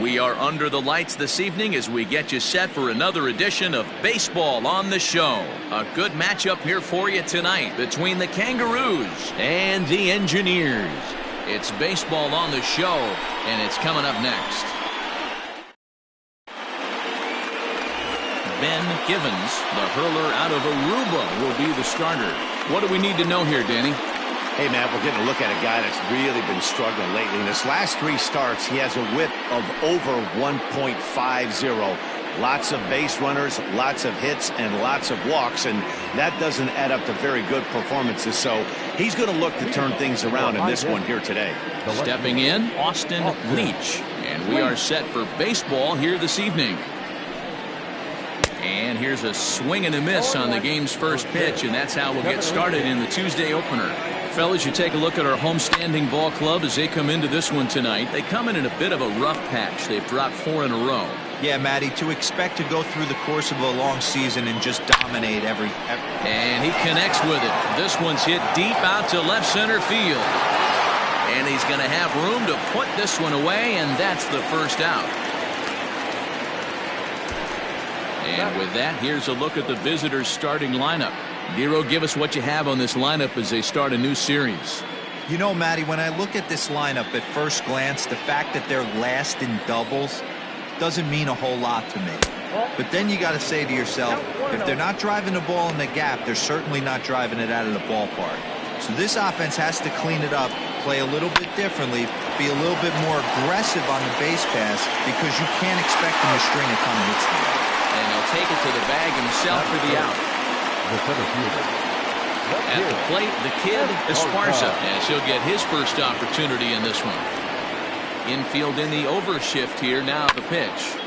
We are under the lights this evening as we get you set for another edition of Baseball on the Show. A good matchup here for you tonight between the Kangaroos and the Engineers. It's Baseball on the Show, and it's coming up next. Ben Givens, the hurler out of Aruba, will be the starter. What do we need to know here, Danny? Hey, Matt, we're getting a look at a guy that's really been struggling lately. In his last 3 starts, he has a whip of over 1.50. Lots of base runners, lots of hits, and lots of walks, and that doesn't add up to very good performances. So he's going to look to turn things around in this one here today. Stepping in, Austin Leach. And we are set for baseball here this evening. And here's a swing and a miss on the game's first pitch, and that's how we'll get started in the Tuesday opener. Fellas, you take a look at our homestanding ball club as they come into this one tonight. They come in a bit of a rough patch. They've dropped 4 in a row. Yeah, Matty, to expect to go through the course of a long season and just dominate every. And he connects with it. This one's hit deep out to left center field. And he's going to have room to put this one away, and that's the first out. And with that, here's a look at the visitors' starting lineup. Nero, give us what you have on this lineup as they start a new series. You know, Matty, when I look at this lineup at first glance, the fact that they're last in doubles doesn't mean a whole lot to me. But then you got to say to yourself, if they're not driving the ball in the gap, they're certainly not driving it out of the ballpark. So this offense has to clean it up, play a little bit differently, be a little bit more aggressive on the base pass, because you can't expect them to string a ton of hits together. And he'll take it to the bag himself for the out. At the plate, the kid, Esparza, as he'll get his first opportunity in this one. Infield in the overshift here, now the pitch.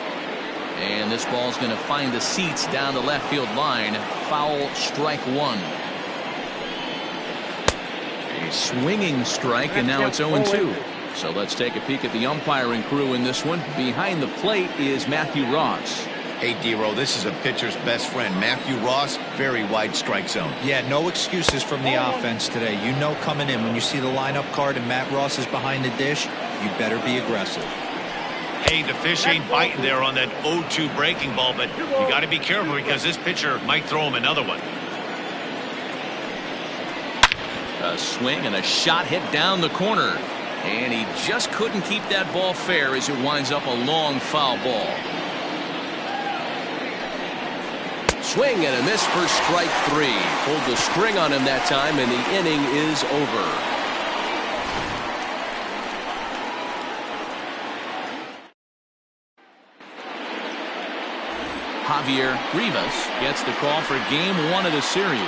And this ball's going to find the seats down the left field line. Foul, strike 1. A swinging strike, and now it's 0-2. So let's take a peek at the umpiring crew in this one. Behind the plate is Matthew Ross. Hey, Dero, this is a pitcher's best friend, Matthew Ross. Very wide strike zone. Yeah, no excuses from the offense today. You know coming in, when you see the lineup card and Matt Ross is behind the dish, you better be aggressive. Hey, the fish ain't biting there on that 0-2 breaking ball, but you got to be careful because this pitcher might throw him another one. A swing and a shot hit down the corner. And he just couldn't keep that ball fair as it winds up a long foul ball. Swing and a miss for strike 3. Pulled the string on him that time, and the inning is over. Javier Rivas gets the call for game 1 of the series.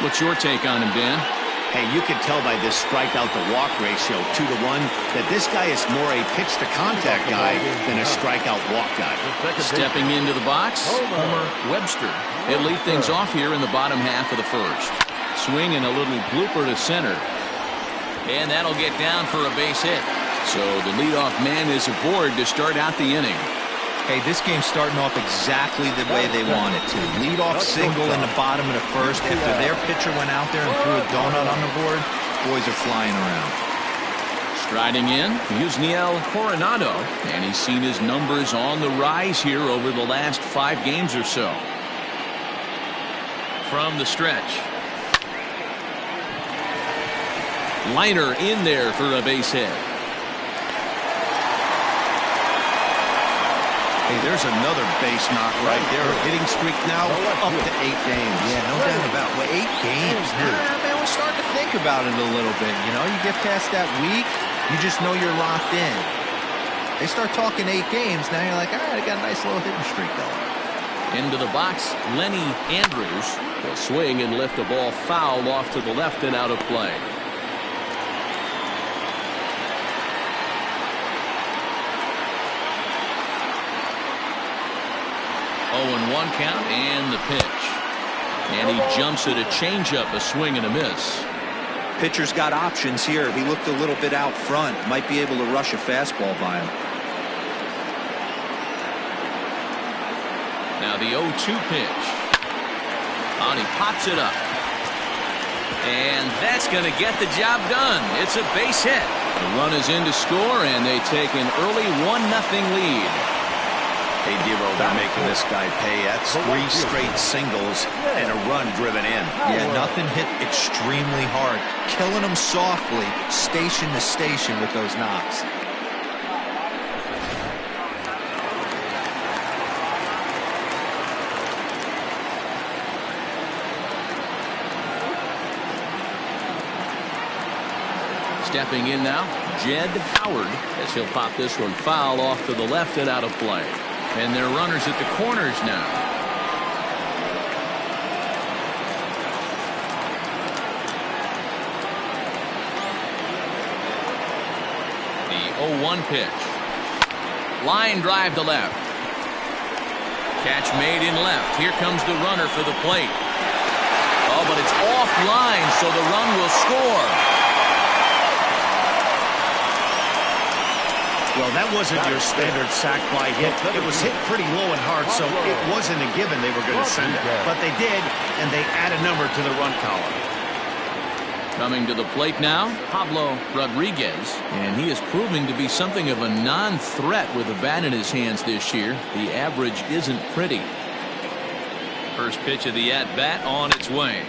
What's your take on him, Dan? Hey, you can tell by this strikeout to walk ratio 2-to-1 that this guy is more a pitch to contact guy than a strikeout walk guy. Stepping into the box, Homer Webster. He'll lead things off here in the bottom half of the first. Swing and a little blooper to center. And that'll get down for a base hit. So the leadoff man is aboard to start out the inning. Hey, this game's starting off exactly the way they want it to. Lead-off single in the bottom of the first. After their pitcher went out there and threw a donut on the board, boys are flying around. Striding in, Yusniel Coronado, and he's seen his numbers on the rise here over the last 5 games or so. From the stretch. Liner in there for a base hit. Hey, there's another base knock right there. Hitting streak now up to 8 games. Yeah, no doubt about it. Well, 8 games. Man, we're starting to think about it a little bit. You know, you get past that week, you just know you're locked in. They start talking 8 games, now you're like, all right, I got a nice little hitting streak going. Into the box, Lenny Andrews will swing and lift the ball foul off to the left and out of play. Oh, 1 count and the pitch. And he jumps at a changeup, a swing and a miss. Pitcher's got options here. He looked a little bit out front. Might be able to rush a fastball by him. Now the 0-2 pitch. And he pops it up. And that's going to get the job done. It's a base hit. The run is in to score, and they take an early 1-0 lead. Hey, Dero, they're making this guy pay. That's 3 straight singles and a run driven in. Yeah, nothing hit extremely hard. Killing them softly, station to station with those knocks. Stepping in now, Jed Howard, as he'll pop this one foul off to the left and out of play. And they're runners at the corners now. The 0-1 pitch. Line drive to left. Catch made in left. Here comes the runner for the plate. Oh, but it's offline, so the run will score. Well, that wasn't your standard sac fly hit. It was hit pretty low and hard, so it wasn't a given they were going to send it. But they did, and they add a number to the run column. Coming to the plate now, Pablo Rodriguez, and he is proving to be something of a non-threat with a bat in his hands this year. The average isn't pretty. First pitch of the at-bat on its way.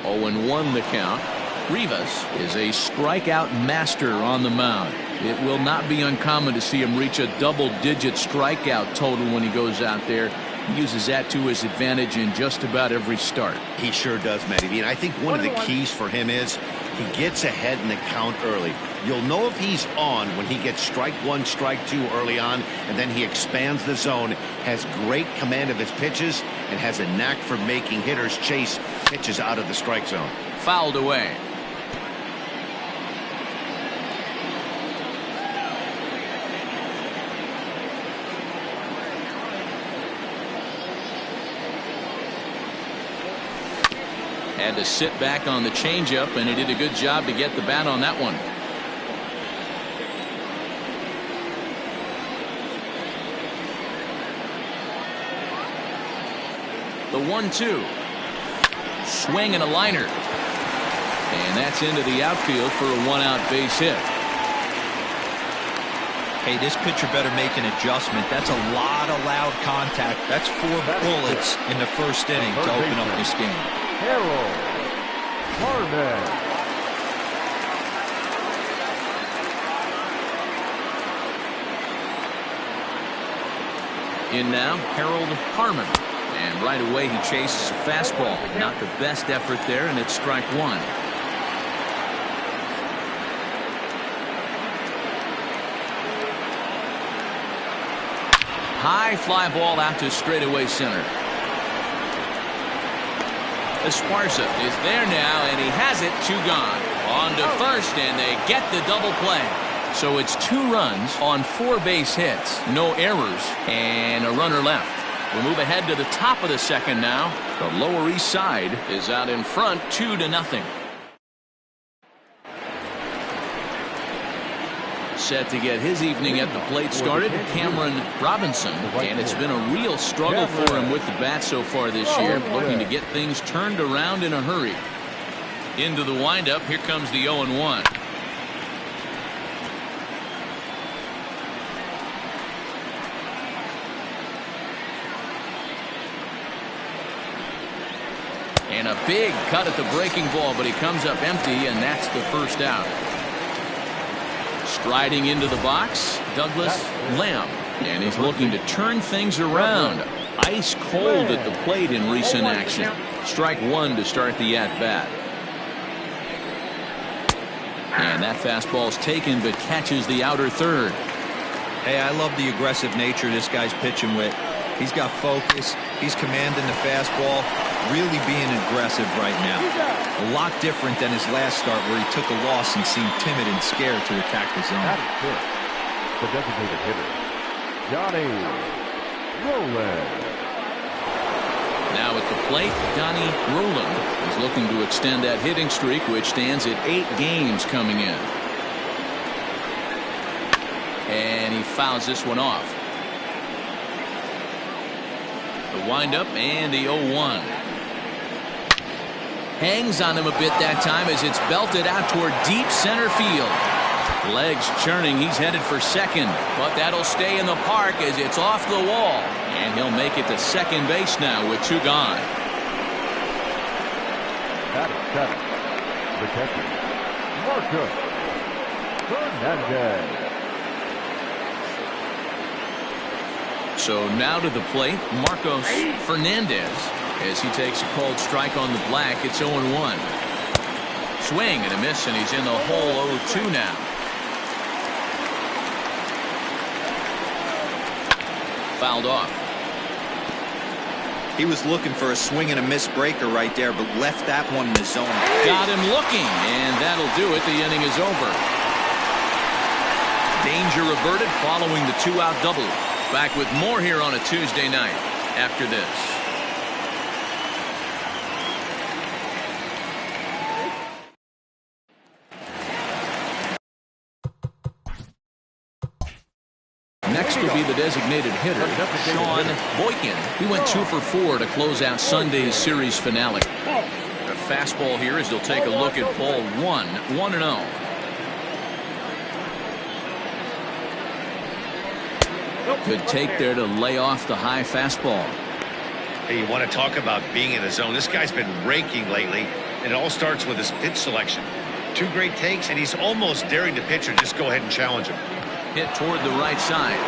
0-1 the count. Rivas is a strikeout master on the mound. It will not be uncommon to see him reach a double-digit strikeout total when he goes out there. He uses that to his advantage in just about every start. He sure does, Matty. And I think one of the keys for him is he gets ahead in the count early. You'll know if he's on when he gets strike 1, strike 2 early on, and then he expands the zone, has great command of his pitches, and has a knack for making hitters chase pitches out of the strike zone. Fouled away. Had to sit back on the changeup, and he did a good job to get the bat on that one. The 1-2. Swing and a liner. And that's into the outfield for a 1-out base hit. Hey, this pitcher better make an adjustment. That's a lot of loud contact. That's 4 bullets in the first inning to open up this game. Harmon. In now, Harold Harmon. And right away he chases a fastball. Not the best effort there, and it's strike 1. High fly ball out to straightaway center. Esparza is there now, and he has it. 2 gone. On to first, and they get the double play. So it's 2 runs on 4 base hits. No errors, and a runner left. We'll move ahead to the top of the second now. The Lower East Side is out in front 2-0. Set to get his evening at the plate started, Cameron Robinson, and it's been a real struggle for him with the bat so far this year, looking to get things turned around in a hurry. Into the windup, here comes the 0-1. And a big cut at the breaking ball, but he comes up empty, and that's the first out. Striding into the box, Douglas Lamb, and he's looking to turn things around. Ice cold at the plate in recent action. Strike 1 to start the at-bat. And that fastball's taken, but catches the outer third. Hey, I love the aggressive nature this guy's pitching with. He's got focus. He's commanding the fastball. Really being aggressive right now. A lot different than his last start where he took a loss and seemed timid and scared to attack the zone. That is good. The designated hitter, Johnny Rowland. Now at the plate, Donnie Rowland is looking to extend that hitting streak, which stands at 8 games coming in. And he fouls this one off. The windup and the 0-1. Hangs on him a bit that time as it's belted out toward deep center field. Legs churning. He's headed for second, but that'll stay in the park as it's off the wall. And he'll make it to second base now with 2 gone. At 7, the catcher, Marcus Fernandez. So now to the plate, Marcos Fernandez, as he takes a called strike on the black. It's 0-1. Swing and a miss, and he's in the hole 0-2 now. Fouled off. He was looking for a swing and a miss breaker right there, but left that one in the zone. Got him looking, and that'll do it. The inning is over. Danger averted following the 2-out double. Back with more here on a Tuesday night after this. Next will be the designated hitter, Sean Boykin. He went 2 for 4 to close out Sunday's series finale. The fastball here as they'll take a look at ball 1, 1-0. Good take there to lay off the high fastball. Hey, you want to talk about being in the zone? This guy's been raking lately, and it all starts with his pitch selection. 2 great takes, and he's almost daring the pitcher just go ahead and challenge him. Hit toward the right side,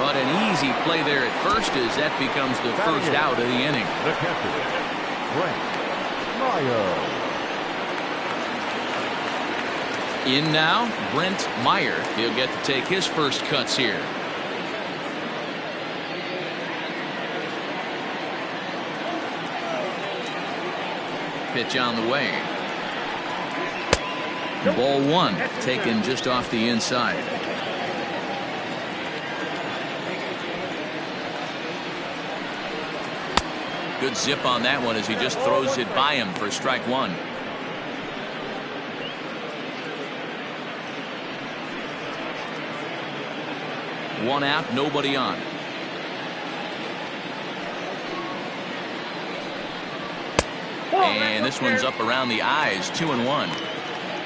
but an easy play there at first as that becomes the first out of the inning. The catcher, Brent Meyer. In now, Brent Meyer. He'll get to take his first cuts here. Pitch on the way. Ball 1 taken just off the inside. Good zip on that one as he just throws it by him for strike 1. One out, nobody on. And this one's up around the eyes, 2-1.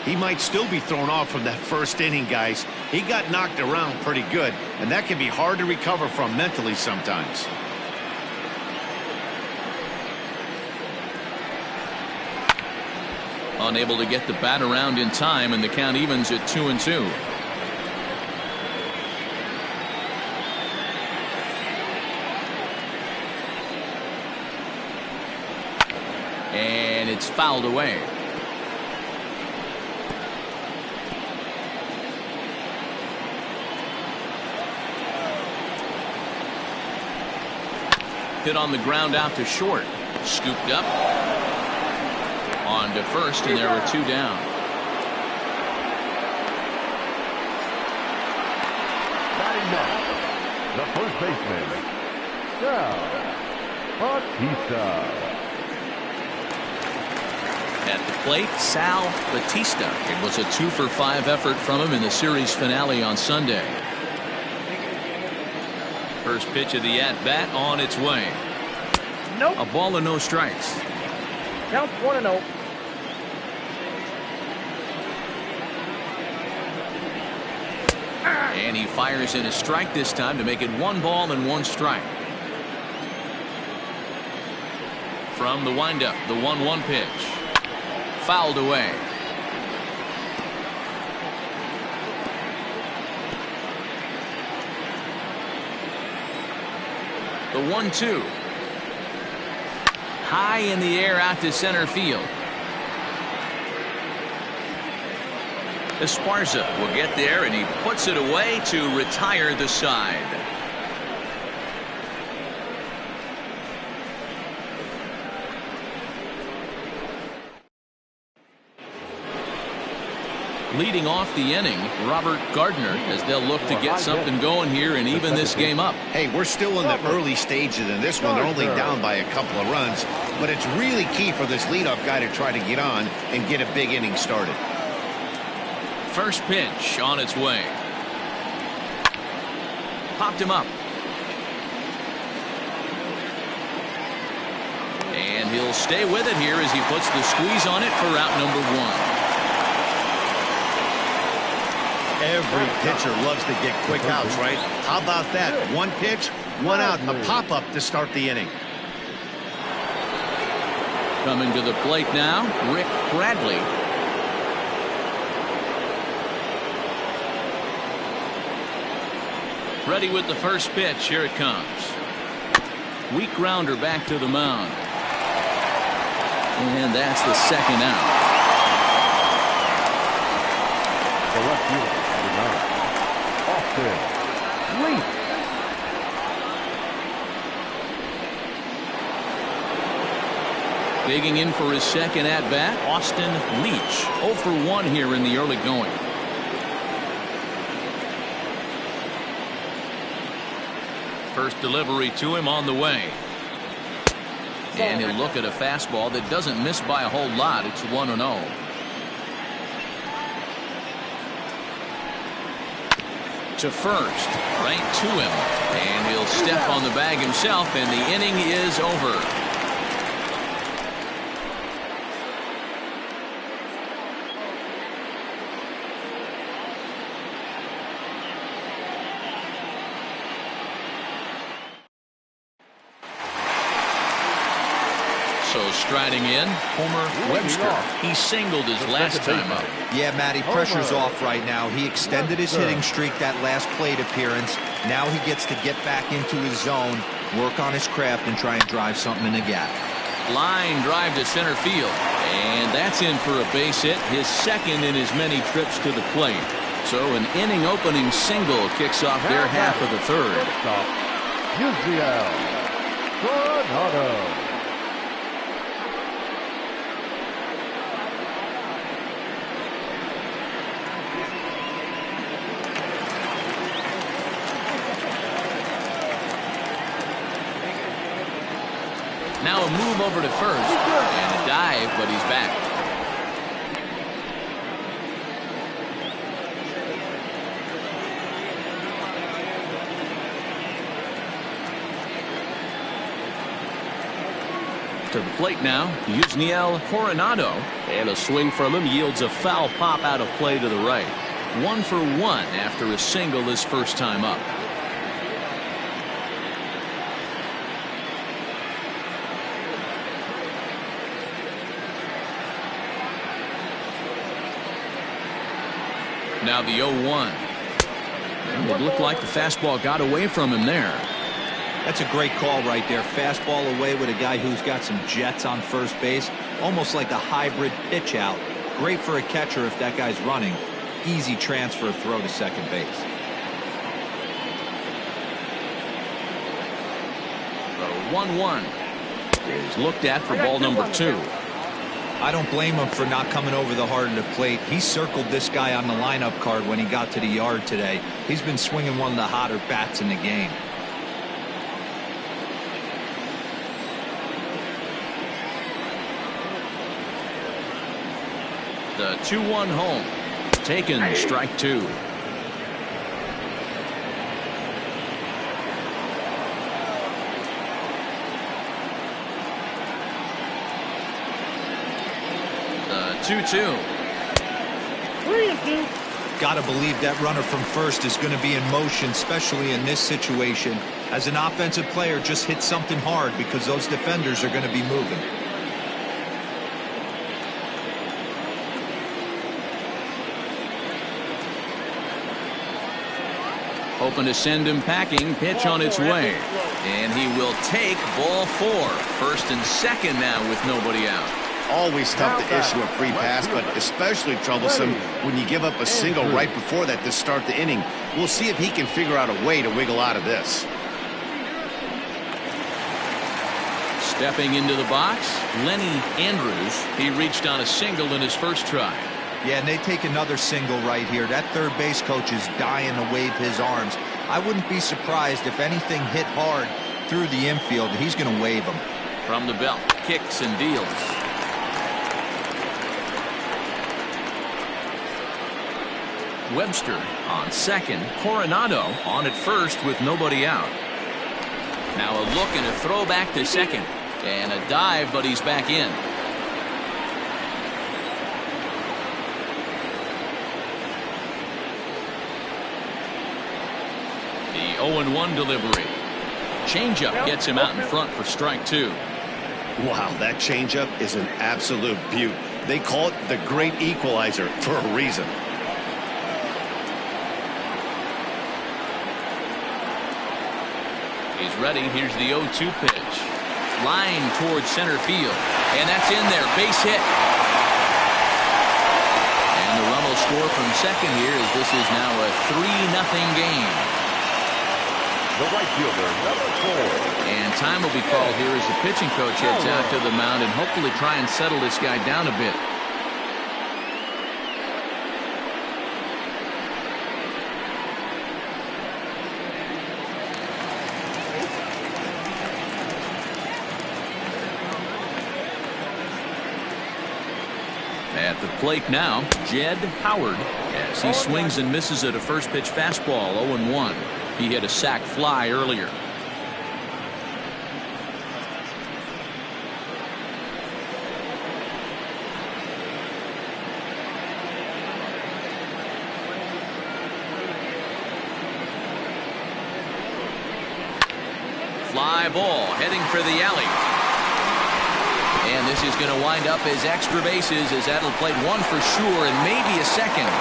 He might still be thrown off from that first inning, guys. He got knocked around pretty good, and that can be hard to recover from mentally sometimes. Unable to get the bat around in time, and the count evens at 2-2. And it's fouled away. Hit on the ground out to short. Scooped up. On to first, and there were 2 down. Batting next, the first baseman, Sal Batista. At the plate, Sal Batista. It was a 2 for 5 effort from him in the series finale on Sunday. First pitch of the at-bat on its way. Nope. A ball and no strikes. Count 1-0. And he fires in a strike this time to make it 1 ball and 1 strike. From the windup, the 1-1 pitch. Fouled away. The 1-2. High in the air out to center field. Esparza will get there, and he puts it away to retire the side. Leading off the inning, Robert Gardner, as they'll look to get something going here and even this game up. Hey, we're still in the early stages in this one. They're only down by a couple of runs, but it's really key for this leadoff guy to try to get on and get a big inning started. First pitch on its way. Popped him up. And he'll stay with it here as he puts the squeeze on it for out number 1. Every pitcher loves to get quick outs, right? How about that? One pitch, one out, a pop-up to start the inning. Coming to the plate now, Rick Bradley. Ready with the first pitch. Here it comes. Weak grounder back to the mound. And that's the second out. The left fielder on the mound. Austin Leach. Digging in for his second at-bat, Austin Leach. 0 for 1 here in the early going. First delivery to him on the way. And he'll look at a fastball that doesn't miss by a whole lot. It's 1-0. To first, right to him. And he'll step on the bag himself, and the inning is over. So striding in, Homer Webster. He singled his last time up. Yeah, Matty, pressure's off right now. He extended his hitting streak that last plate appearance. Now he gets to get back into his zone, work on his craft, and try and drive something in the gap. Line drive to center field. And that's in for a base hit, his second in as many trips to the plate. So an inning-opening single kicks off their half of the third. Fernandez. Now a move over to first, and a dive, but he's back. To the plate now, Yusniel Coronado, and a swing from him yields a foul pop out of play to the right. 1 for 1 after a single his first time up. Now the 0-1. And it looked like the fastball got away from him there. That's a great call right there. Fastball away with a guy who's got some jets on first base. Almost like a hybrid pitch out. Great for a catcher if that guy's running. Easy transfer throw to second base. The 1-1 is looked at for ball number 2. I don't blame him for not coming over the heart of the plate. He circled this guy on the lineup card when he got to the yard today. He's been swinging one of the hotter bats in the game. The 2-1 home. Taken, strike 2. The 2-2. Gotta believe that runner from first is going to be in motion, especially in this situation. As an offensive player, just hit something hard because those defenders are going to be moving. Hoping to send him packing. Pitch on its way. And he will take ball 4. First and second now with nobody out. Always tough to issue a free pass, but especially troublesome when you give up a single right before that to start the inning. We'll see if he can figure out a way to wiggle out of this. Stepping into the box, Lenny Andrews. He reached on a single in his first try. Yeah, and they take another single right here. That third base coach is dying to wave his arms. I wouldn't be surprised if anything hit hard through the infield. He's going to wave them. From the belt, kicks and deals. Webster on second. Coronado on at first with nobody out. Now a look and a throw back to second. And a dive, but he's back in. The 0-1 delivery. Changeup gets him out in front for strike 2. Wow, that changeup is an absolute beaut. They call it the great equalizer for a reason. He's ready. Here's the 0-2 pitch. Line towards center field. And that's in there. Base hit. And the run will score from second here as this is now a 3-0 game. The right fielder, number 4. And time will be called here as the pitching coach heads out to the mound and hopefully try and settle this guy down a bit. At the plate now, Jed Howard, as he swings and misses at a first pitch fastball, 0-1. He hit a sac fly earlier. Fly ball heading for the alley. And this is going to wind up as extra bases as that'll play one for sure and maybe a second.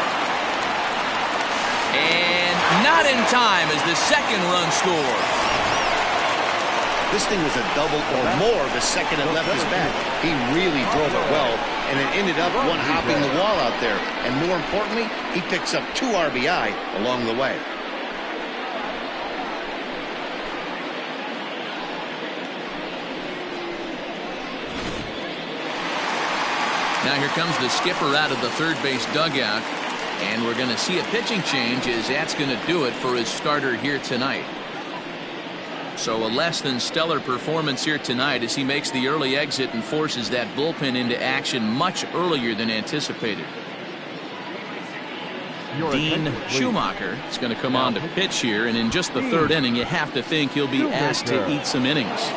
And not in time as the second run scores. This thing was a double or more the second it left his bat. He really drove it well, and it ended up one-hopping the wall out there. And more importantly, he picks up 2 RBI along the way. Now here comes the skipper out of the third base dugout. And we're going to see a pitching change as that's going to do it for his starter here tonight. So a less than stellar performance here tonight as he makes the early exit and forces that bullpen into action much earlier than anticipated. Dean Schumacher is going to come on to pitch here, and in just the third inning you have to think he'll be asked to eat some innings.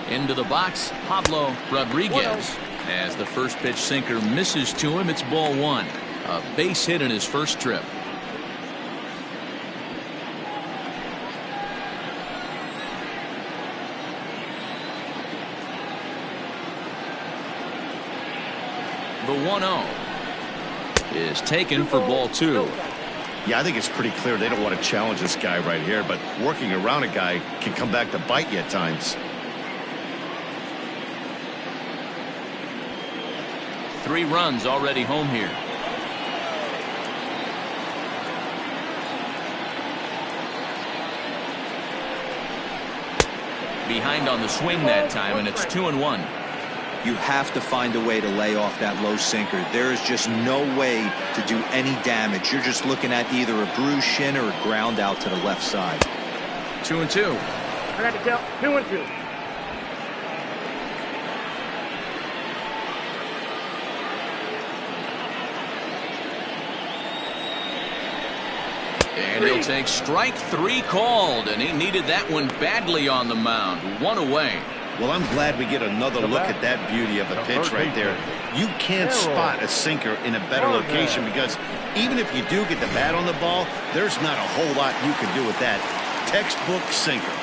Into the box, Pablo Rodriguez. As the first pitch sinker misses to him, it's ball 1. A base hit in his first trip. The 1-0 is taken for ball 2. Yeah, I think it's pretty clear they don't want to challenge this guy right here, but working around a guy can come back to bite you at times. 3 runs already home here. Behind on the swing that time, and it's 2-1. You have to find a way to lay off that low sinker. There is just no way to do any damage. You're just looking at either a bruised shin or a ground out to the left side. 2-2. I got to count 2-2. And he'll take strike 3 called, and he needed that one badly on the mound. 1 away. Well, I'm glad we get another look at that beauty of a pitch right there. You can't spot a sinker in a better location because even if you do get the bat on the ball, there's not a whole lot you can do with that. Textbook sinker.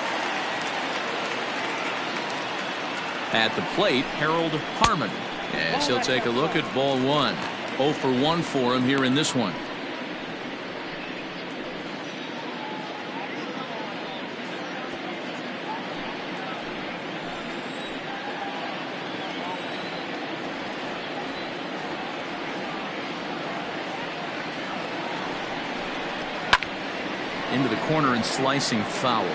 At the plate, Harold Harmon, as he'll take a look at ball 1. 0 for 1 for him here in this one. Into the corner and slicing foul.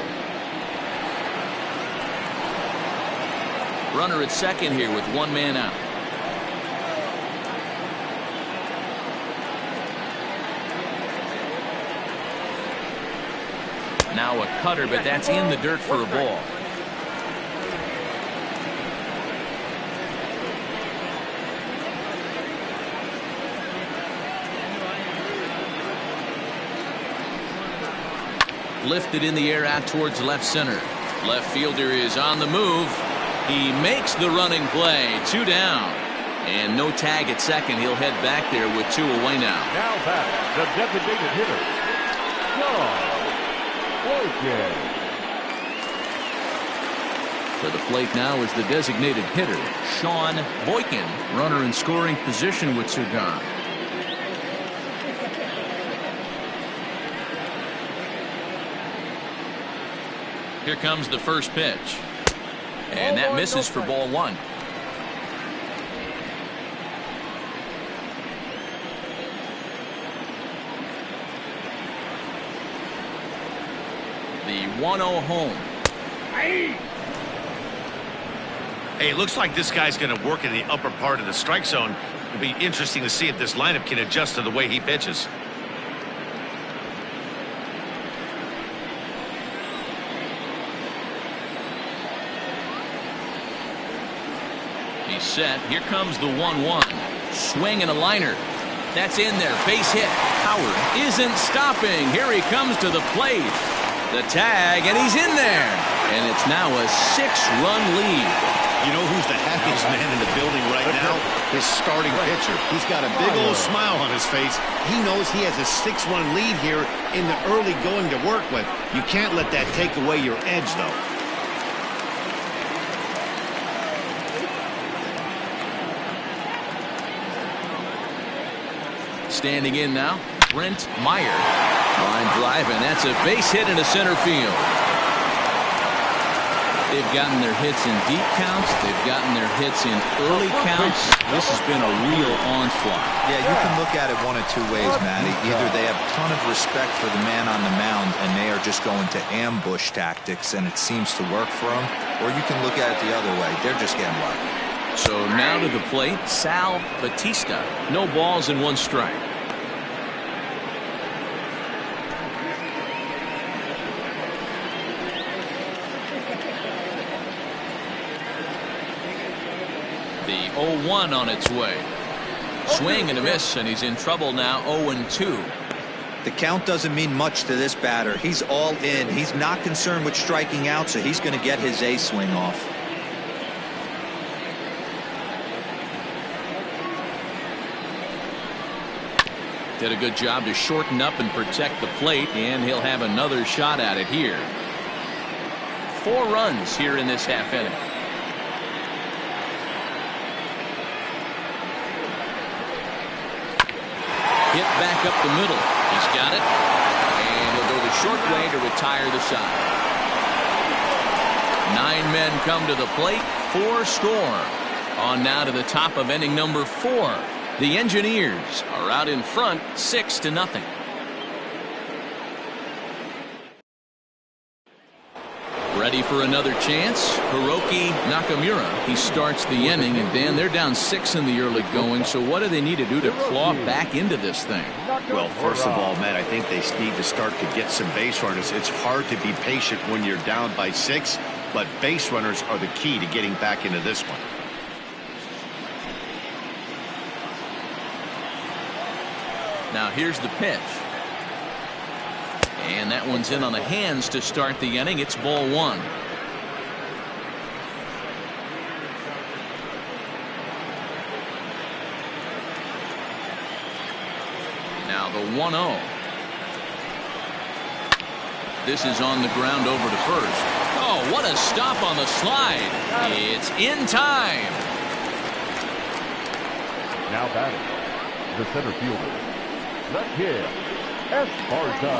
Runner at second here with 1 man out. Now a cutter, but that's in the dirt for a ball. Lifted in the air out towards left center. Left fielder is on the move. He makes the running play. 2 down. And no tag at second. He'll head back there with 2 away now. Now back, the designated hitter, Boykin. To the plate now is the designated hitter, Sean Boykin. Runner in scoring position with 2 gone. Here comes the first pitch. And that misses for ball 1. The 1-0 home. Hey, it looks like this guy's going to work in the upper part of the strike zone. It'll be interesting to see if this lineup can adjust to the way he pitches. He's set. Here comes the 1-1. Swing and a liner. That's in there. Base hit. Howard isn't stopping. Here he comes to the plate. The tag, and he's in there. And it's now a 6-run lead. You know who's the happiest man in the building right now? His starting pitcher. He's got a big old smile on his face. He knows he has a 6-run lead here in the early going to work with. You can't let that take away your edge, though. Standing in now, Brent Meyer. Line drive, and that's a base hit into center field. They've gotten their hits in deep counts. They've gotten their hits in early counts. This has been a real onslaught. Yeah, you can look at it one of 2 ways, Matty. Either they have a ton of respect for the man on the mound, and they are just going to ambush tactics, and it seems to work for them. Or you can look at it the other way. They're just getting lucky. So now to the plate, Sal Batista. No balls and 1 strike. The 0-1 on its way. Swing and a miss, and he's in trouble now. 0-2. The count doesn't mean much to this batter. He's all in. He's not concerned with striking out, so he's going to get his A swing off. Did a good job to shorten up and protect the plate, and he'll have another shot at it here. 4 runs here in this half inning. Hit back up the middle. He's got it. And he'll go the short way to retire the side. 9 men come to the plate. 4 score. On now to the top of inning number 4. The Engineers are out in front 6-0. Ready for another chance. Hiroki Nakamura. He starts the inning, and Dan, they're down 6 in the early going. So what do they need to do to claw back into this thing? Well, first of all, Matt, I think they need to start to get some base runners. It's hard to be patient when you're down by 6, but base runners are the key to getting back into this one. Now here's the pitch. And that one's in on the hands to start the inning. It's ball 1. Now the 1-0. This is on the ground over to first. Oh, what a stop on the slide. It's in time. Now batting, the center fielder, the kid, Esparza.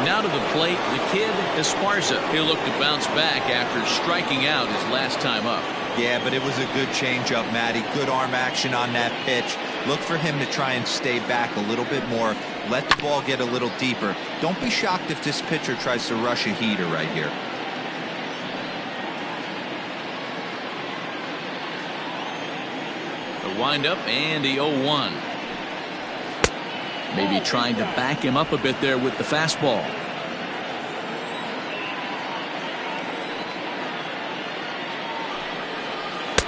Now to the plate, the kid, Esparza. He'll look to bounce back after striking out his last time up. Yeah, but it was a good changeup, Matty. Good arm action on that pitch. Look for him to try and stay back a little bit more. Let the ball get a little deeper. Don't be shocked if this pitcher tries to rush a heater right here. The windup and the 0-1. Maybe trying to back him up a bit there with the fastball.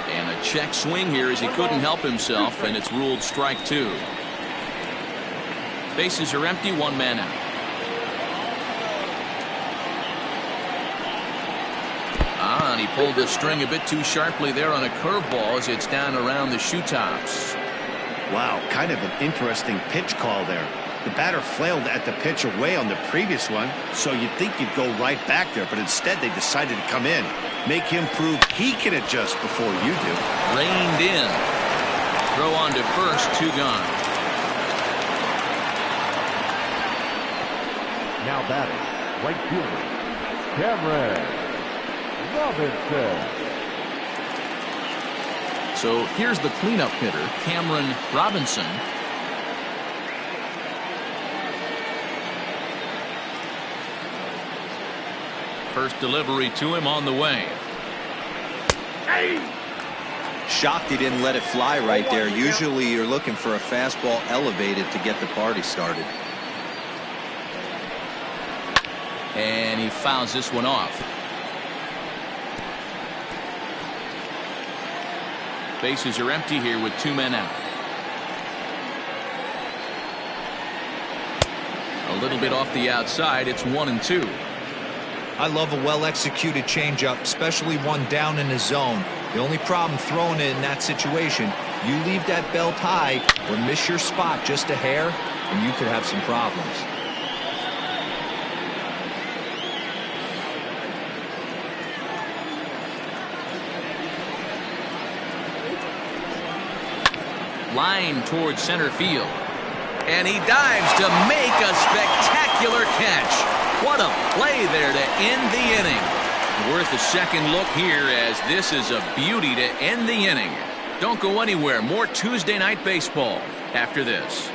And a check swing here as he couldn't help himself, and it's ruled strike 2. Bases are empty, 1 man out. down. He pulled the string a bit too sharply there on a curveball as it's down around the shoe tops. Wow, kind of an interesting pitch call there. The batter flailed at the pitch away on the previous one, so you'd think you'd go right back there, but instead they decided to come in, make him prove he can adjust before you do. Reined in. Throw on to first, 2 gone. Now batting, right fielder, Cameron Robinson. So here's the cleanup hitter, Cameron Robinson. First delivery to him on the way. Shocked he didn't let it fly right there. Usually you're looking for a fastball elevated to get the party started. And he fouls this one off. Bases are empty here with 2 men out. A little bit off the outside. It's 1-2. I love a well-executed changeup, especially one down in the zone. The only problem throwing it in that situation, you leave that belt high or miss your spot just a hair, and you could have some problems. Line towards center field. And he dives to make a spectacular catch. What a play there to end the inning. Worth a second look here, as this is a beauty to end the inning. Don't go anywhere. More Tuesday Night Baseball after this.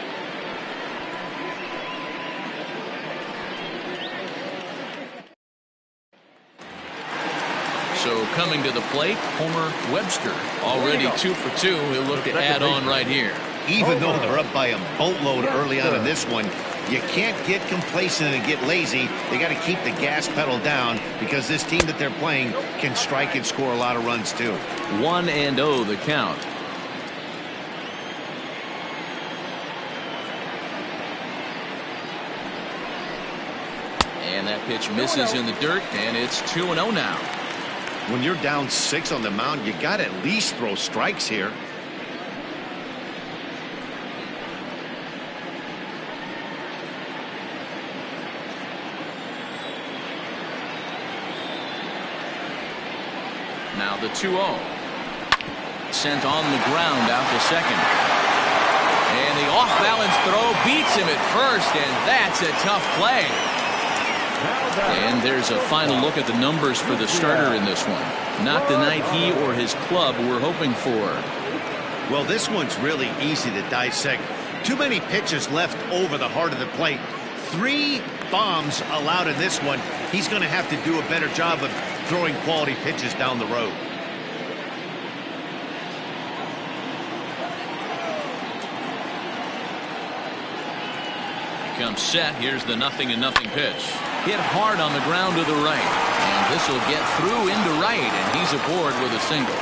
So coming to the plate, Homer Webster. Already 2 for 2. He'll look to add on right here. Even though they're up by a boatload early on in this one, you can't get complacent and get lazy. They got to keep the gas pedal down, because this team that they're playing can strike and score a lot of runs too. 1-0 the count. And that pitch misses in the dirt, and it's 2-0 now. When you're down 6 on the mound, you got to at least throw strikes here. Now the 2-0. Sent on the ground out to second. And the off-balance throw beats him at first, and that's a tough play. And there's a final look at the numbers for the starter in this one. Not the night he or his club were hoping for. Well, this one's really easy to dissect. Too many pitches left over the heart of the plate. 3 bombs allowed in this one. He's going to have to do a better job of throwing quality pitches down the road. He comes set. Here's the 0-0 pitch. Hit hard on the ground to the right. And this will get through into right, and he's aboard with a single.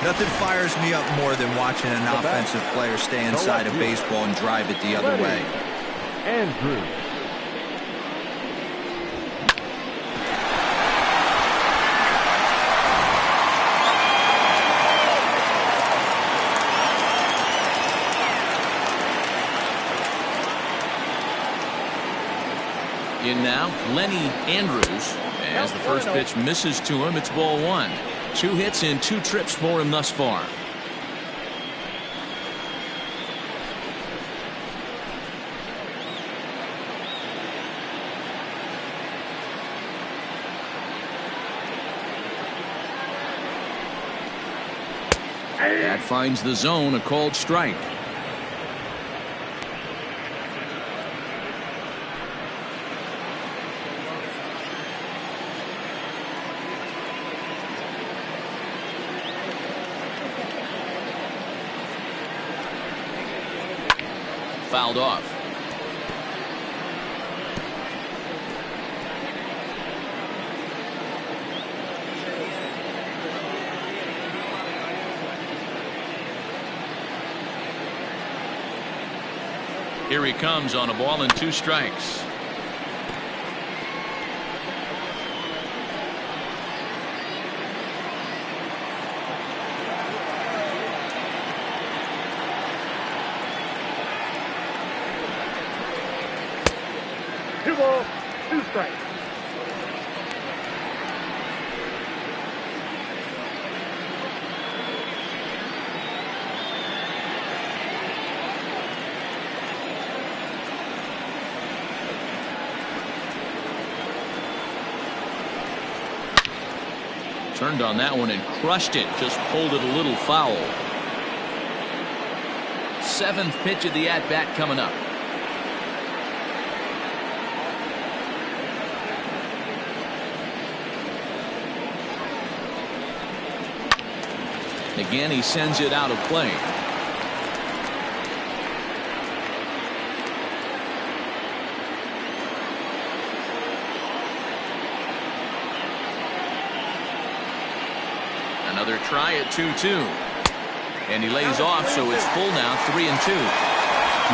Nothing fires me up more than watching an offensive player stay inside of baseball and drive it the other way. Andrews. In now, Lenny Andrews. As the first pitch misses to him, it's ball 1. 2 hits in 2 trips for him thus far. That finds the zone, a called strike. Fouled off. Here he comes on a ball and 2 strikes. balls, 2 strikes. Turned on that one and crushed it. Just pulled it a little foul. 7th pitch of the at-bat coming up. Again, he sends it out of play. Another try at 2-2. And he lays off, so it's full now, 3-2.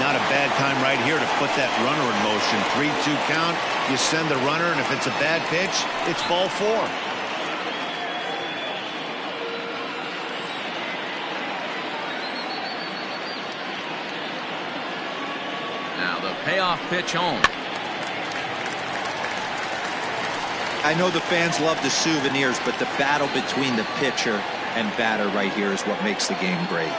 Not a bad time right here to put that runner in motion. 3-2 count. You send the runner, and if it's a bad pitch, it's ball 4. Now the payoff pitch home. I know the fans love the souvenirs, but the battle between the pitcher and batter right here is what makes the game great.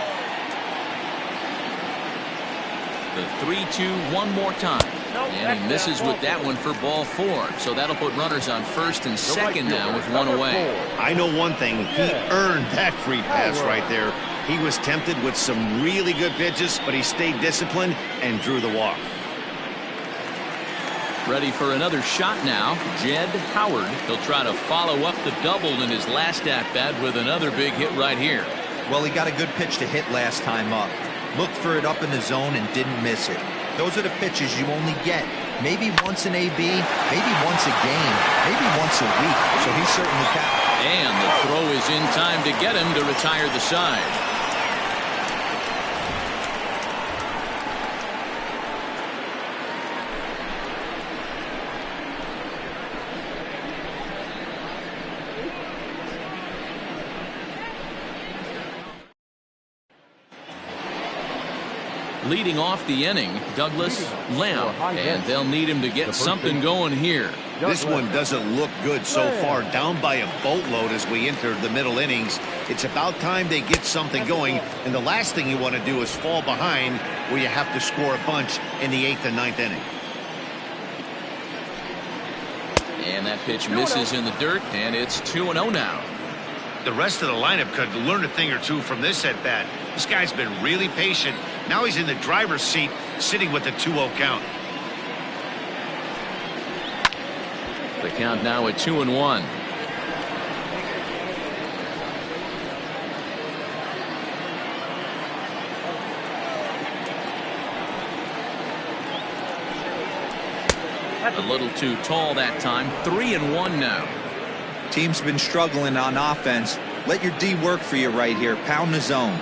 The 3-2 one more time. And he misses with that one for ball 4. So that'll put runners on first and second now with 1 away. I know one thing. He earned that free pass right there. He was tempted with some really good pitches, but he stayed disciplined and drew the walk. Ready for another shot now. Jed Howard. He'll try to follow up the double in his last at-bat with another big hit right here. Well, he got a good pitch to hit last time up. Looked for it up in the zone and didn't miss it. Those are the pitches you only get maybe once in AB, maybe once a game, maybe once a week. So he's certainly capped. And the throw is in time to get him to retire the side. Leading off the inning, Douglas Lamb, and they'll need him to get something going here. This one doesn't look good so far. Down by a boatload as we enter the middle innings. It's about time they get something going, and the last thing you want to do is fall behind where you have to score a bunch in the 8th and 9th inning. And that pitch misses in the dirt, and it's 2-0 now. The rest of the lineup could learn a thing or two from this at-bat. This guy's been really patient. Now he's in the driver's seat, sitting with the 2-0 count. The count now at 2-1. A little too tall that time. 3-1 now. Team's been struggling on offense. Let your D work for you right here. Pound the zone.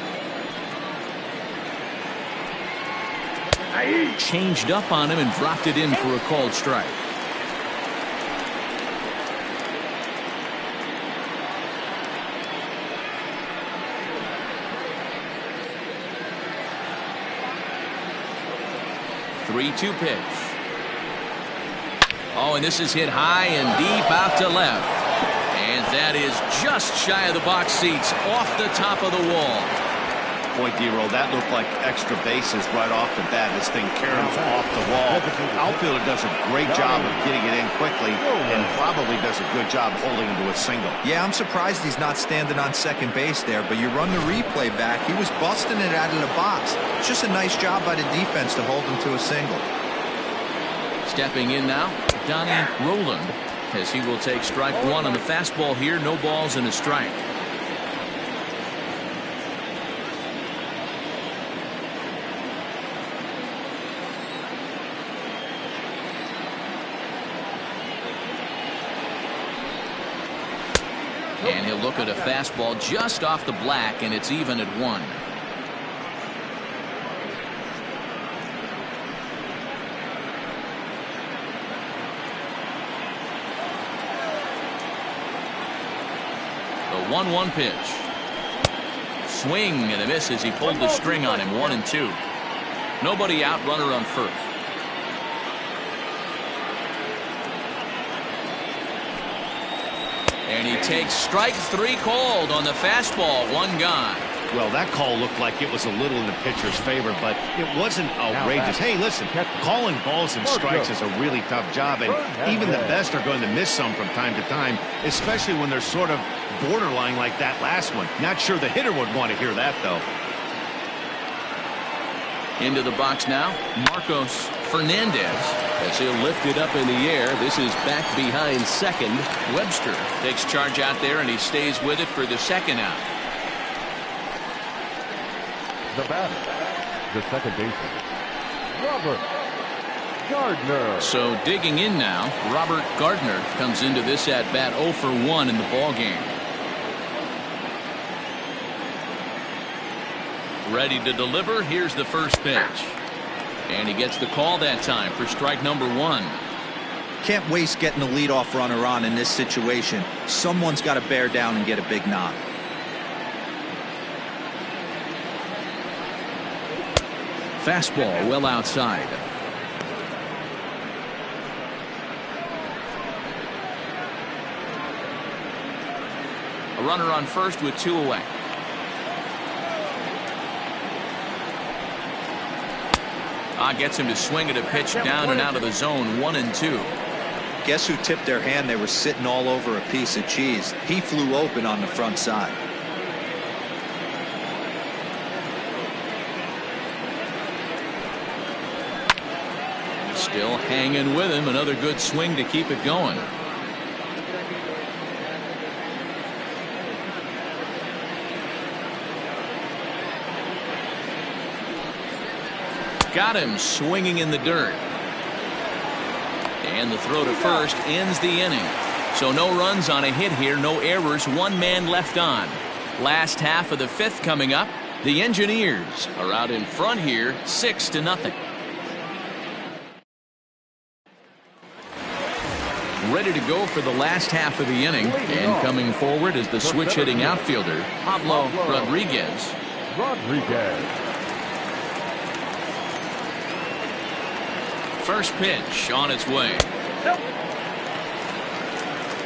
Changed up on him and dropped it in for a called strike. Three-two pitch. Oh, and this is hit high and deep out to left. And that is just shy of the box seats, off the top of the wall. Boy, D-Roll, that looked like extra bases right off the bat. This thing caroms off the wall. Outfielder does a great job of getting it in quickly and probably does a good job holding him to a single. Yeah, I'm surprised he's not standing on second base there, but you run the replay back. He was busting it out of the box. It's just a nice job by the defense to hold him to a single. Stepping in now, Donnie Roland, as he will take strike one on the fastball here. No balls and a strike. And he'll look at a fastball just off the black, and it's even at 1. The 1-1 pitch. Swing and a miss as he pulled the string on him. 1-2. Nobody out, runner on first. And he takes strike 3 called on the fastball. 1 gone. Well, that call looked like it was a little in the pitcher's favor, but it wasn't outrageous. Hey, listen, calling balls and strikes is a really tough job, and even the best are going to miss some from time to time, especially when they're sort of borderline like that last one. Not sure the hitter would want to hear that, though. Into the box now, Marcos Fernandez. As he'll lift it up in the air, this is back behind second. Webster takes charge out there, and he stays with it for the second out. The batter, the second baseman, Robert Gardner. So digging in now, Robert Gardner comes into this at bat 0 for 1 in the ball game. Ready to deliver. Here's the first pitch. And he gets the call that time for strike number 1. Can't waste getting the leadoff runner on in this situation. Someone's got to bear down and get a big knock. Fastball well outside. A runner on first with 2 away. Gets him to swing at a pitch down and out of the zone. 1-2. Guess who tipped their hand? They were sitting all over a piece of cheese. He flew open on the front side. Still hanging with him. Another good swing to keep it going. Got him swinging in the dirt. And the throw to first ends the inning. So no runs on a hit here, no errors, 1 man left on. Last half of the 5th coming up. The Engineers are out in front here, 6-0. Ready to go for the last half of the inning, and coming forward is the switch-hitting outfielder, Pablo Rodriguez. First pitch on its way.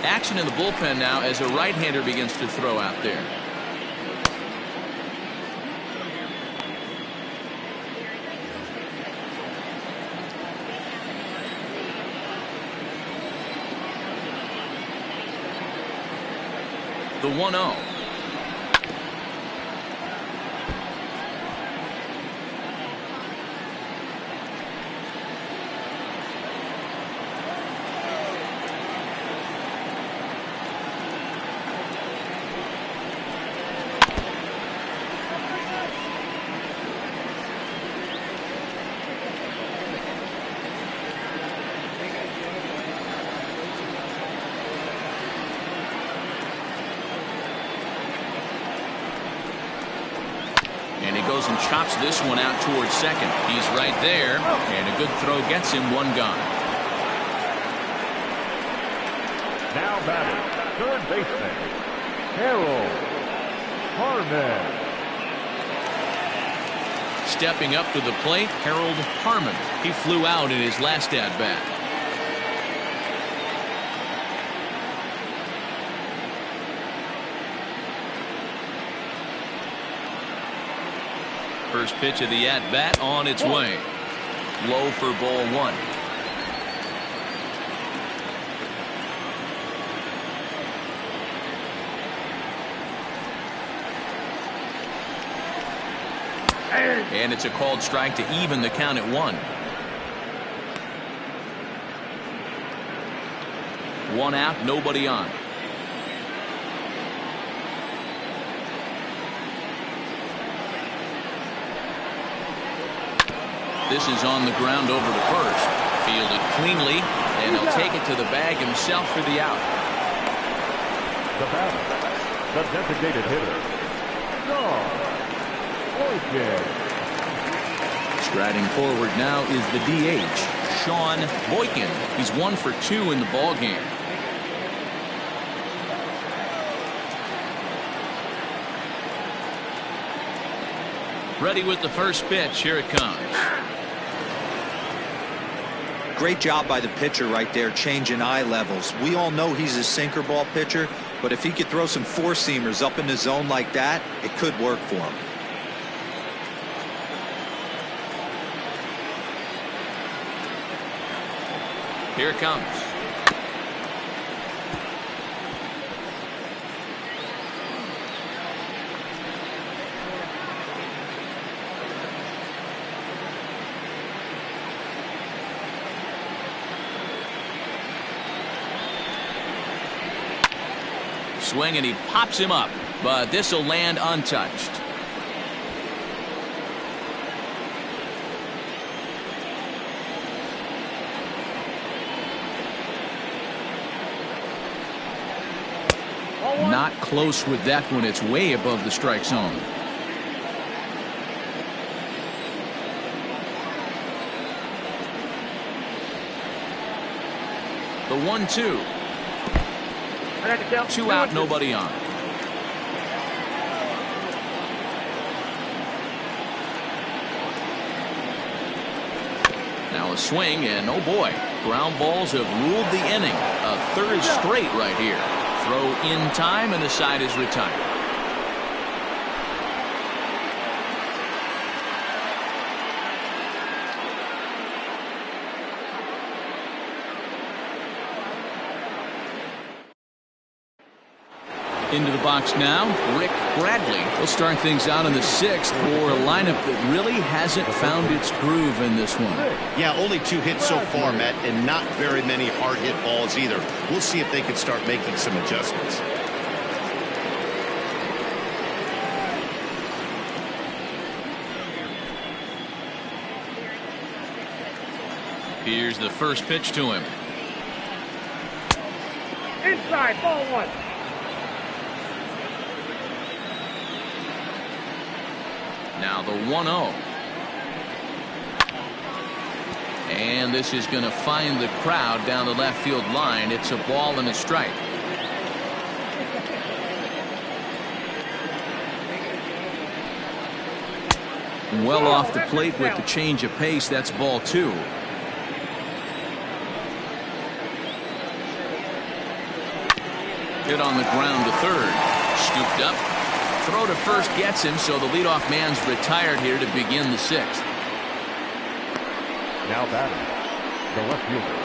Action in the bullpen now as a right-hander begins to throw out there. The 1-0. And he goes and chops this one out towards second. He's right there, and a good throw gets him. 1 gone. Now batting, third baseman, Harmon. Stepping up to the plate, Harmon. He flew out in his last at-bat. First pitch of the at-bat on its way. Low for ball 1. And it's a called strike to even the count at 1. 1 out, nobody on. This is on the ground over to first. Fielded cleanly, and he'll take it to the bag himself for the out. The batter, the designated hitter, Boykin. Striding forward now is the DH, Sean Boykin. He's 1 for 2 in the ball game. Ready with the first pitch. Here it comes. Great job by the pitcher right there, changing eye levels. We all know he's a sinker ball pitcher, but if he could throw some four-seamers up in the zone like that, it could work for him. Here it comes. Swing, and he pops him up, but this will land untouched. Not close with that one. It's way above the strike zone. The 1-2. 2 out, nobody on. Now a swing, and oh boy, ground balls have ruled the inning. A third straight right here. Throw in time, and the side is retired. Into the box now, Rick Bradley will start things out in the 6th for a lineup that really hasn't found its groove in this one. Yeah, only 2 hits so far, Matt, and not very many hard hit balls either. We'll see if they can start making some adjustments. Here's the first pitch to him. Inside, ball 1. Now the 1-0. And this is going to find the crowd down the left field line. It's a ball and a strike. Well off the plate with the change of pace. That's ball 2. Hit on the ground to third. Scooped up. Throw to first gets him, so the leadoff man's retired here to begin the 6th. Now batting, the left fielder,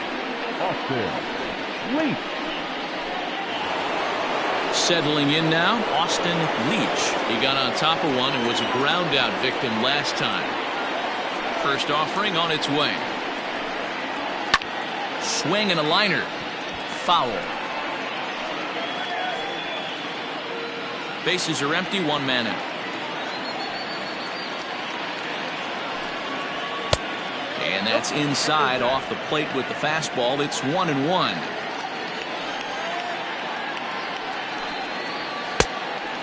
Austin Leach. Settling in now, Austin Leach. He got on top of one and was a ground out victim last time. First offering on its way. Swing and a liner. Foul. Bases are empty, 1 man out. And that's inside off the plate with the fastball. It's 1-1.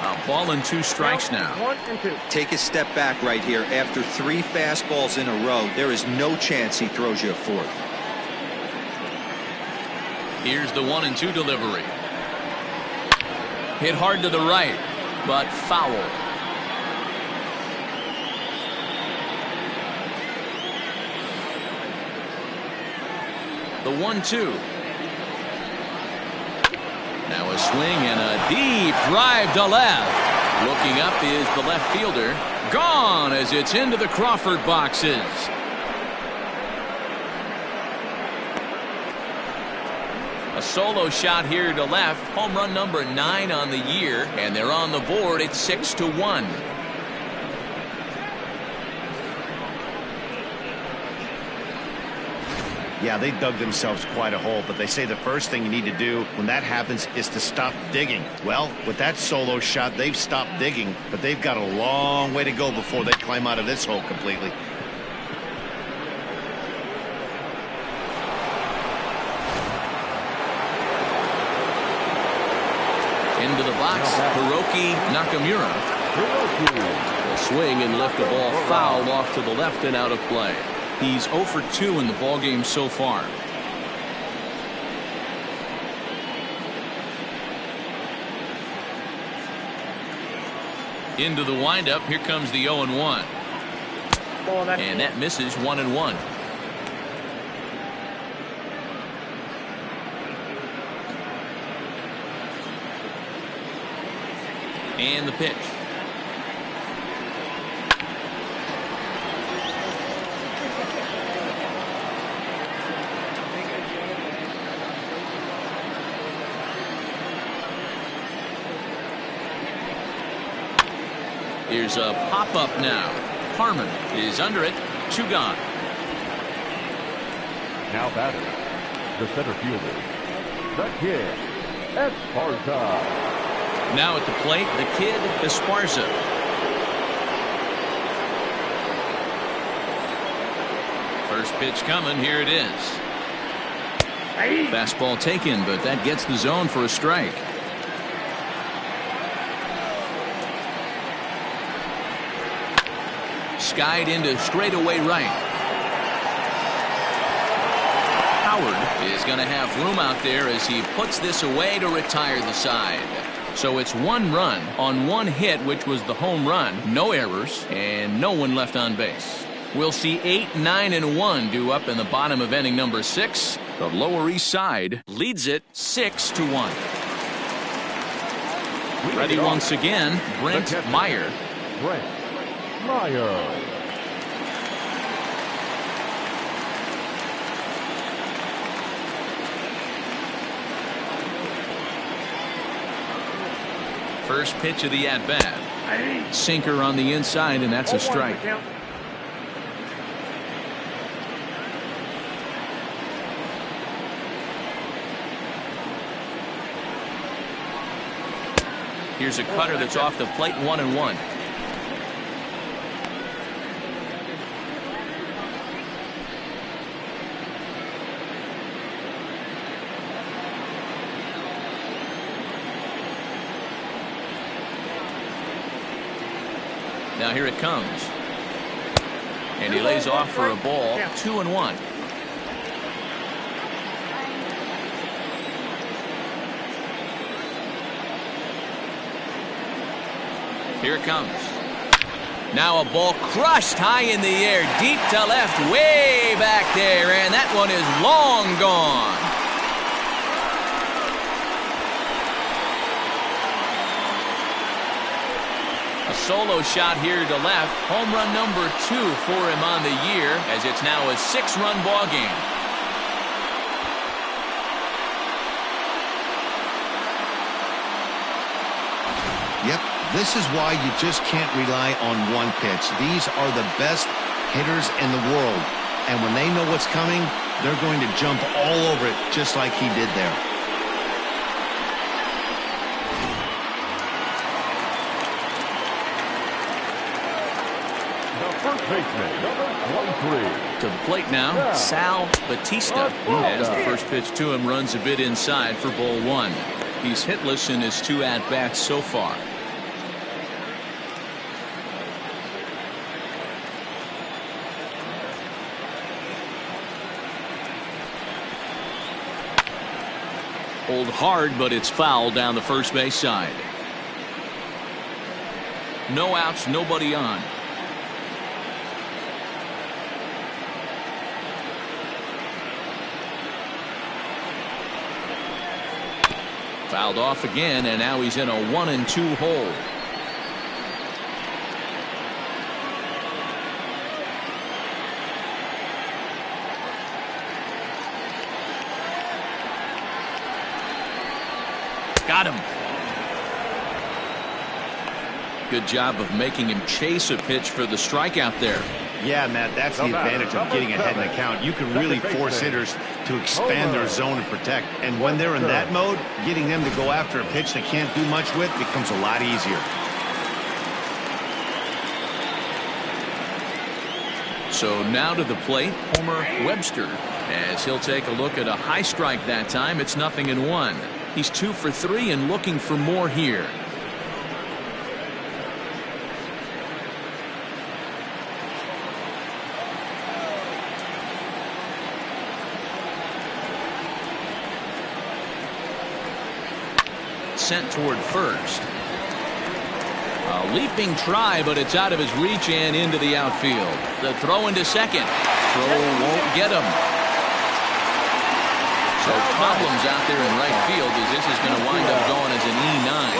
A ball and 2 strikes now. 1 and 2. Take a step back right here. After 3 fastballs in a row, there is no chance he throws you a 4th. Here's the 1-2 delivery. Hit hard to the right, but foul. The 1-2. Now a swing and a deep drive to left. Looking up is the left fielder. Gone as it's into the Crawford boxes. A solo shot here to left. Home run number 9 on the year, and they're on the board. It's 6-1. Yeah, they dug themselves quite a hole, but they say the first thing you need to do when that happens is to stop digging. Well, with that solo shot, they've stopped digging, but they've got a long way to go before they climb out of this hole completely. Into the box, Hiroki Nakamura. Will swing and lift the ball foul off to the left and out of play. He's 0 for 2 in the ballgame so far. Into the windup. Here comes the 0-1. And that misses 1-1. And the pitch. Here's a pop-up now. Harmon is under it. 2 gone. Now batter, the center fielder, the kid, Esparza. Now at the plate, the kid, Esparza. First pitch coming. Here it is. Fastball taken, but that gets the zone for a strike. Skied into straightaway right. Howard is going to have room out there as he puts this away to retire the side. So it's 1 run on 1 hit, which was the home run. No errors and no one left on base. We'll see 8, 9, and 1 due up in the bottom of inning number 6. The Lower East Side leads it 6-1. Ready once again, Brent Meyer. Brent Meyer. First pitch of the at-bat. Sinker on the inside, and that's a strike. Here's a cutter that's off the plate, 1-1. Now here it comes. And he lays off for a ball, 2-1. Here it comes. Now a ball crushed high in the air, deep to left, way back there, and that one is long gone. A solo shot here to left. Home run number 2 for him on the year, as it's now a 6-run ball game. Yep, this is why you just can't rely on one pitch. These are the best hitters in the world, and when they know what's coming, they're going to jump all over it just like he did there. First baseman, number 23. To the plate now, Sal Batista, as the first pitch to him runs a bit inside for ball 1. He's hitless in his 2 at-bats so far. Hold hard, but it's foul down the first base side. No outs, nobody on. Fouled off again, and now he's in a 1-2 hole. Got him. Good job of making him chase a pitch for the strikeout there. Yeah, Matt, that's the advantage of getting ahead in the count. You can really force hitters to expand their zone and protect. And when they're in that mode, getting them to go after a pitch they can't do much with becomes a lot easier. So now to the plate, Homer Webster, as he'll take a look at a high strike that time. It's 0-1. He's 2 for 3 and looking for more here. Sent toward first. A leaping try, but it's out of his reach and into the outfield. The throw into second. Throw won't get him. So problems out there in right field, as this is going to wind up going as an E9.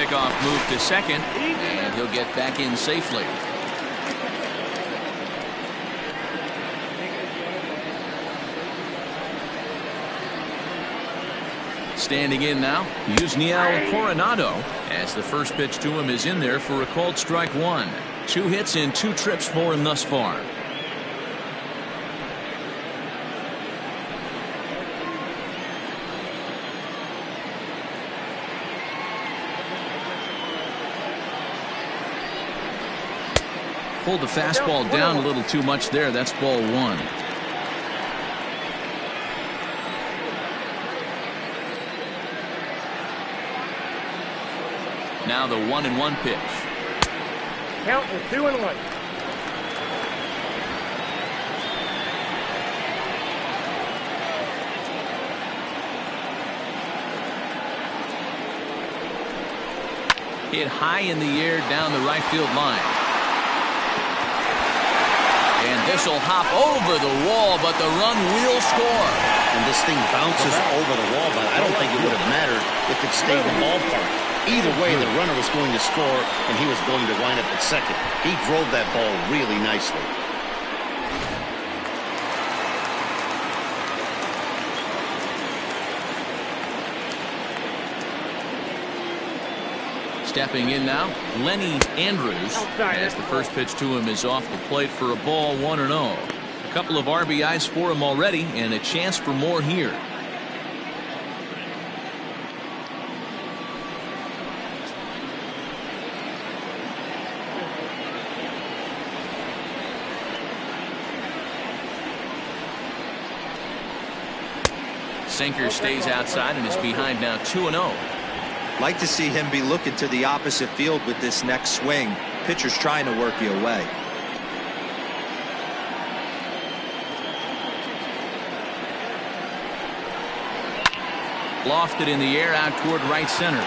pickoff move to second, and he'll get back in safely. Standing in now, Yusniel Coronado, as the first pitch to him is in there for a called strike one. 2 hits in 2 trips for him thus far. Pulled the fastball down a little too much there. That's ball 1. Now the 1-1 pitch. Count is 2-1. Hit high in the air down the right field line. And this will hop over the wall, but the run will score. And this thing bounces over the wall, but I don't think it would have mattered if it stayed in the ballpark. Either way, the runner was going to score, and he was going to wind up at second. He drove that ball really nicely. Stepping in now, Lenny Andrews, as the first pitch to him is off the plate for a ball 1-0. A couple of RBIs for him already, and a chance for more here. Sinker stays outside and is behind now 2-0. Like to see him be looking to the opposite field with this next swing. Pitcher's trying to work you away. Lofted in the air out toward right center.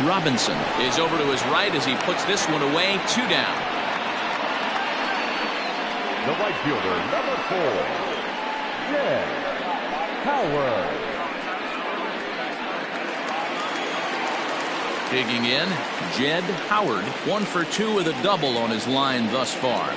Robinson is over to his right as he puts this one away. 2 down. The right fielder, number 4, Jed Howard. Digging in, Jed Howard, 1 for 2 with a double on his line thus far.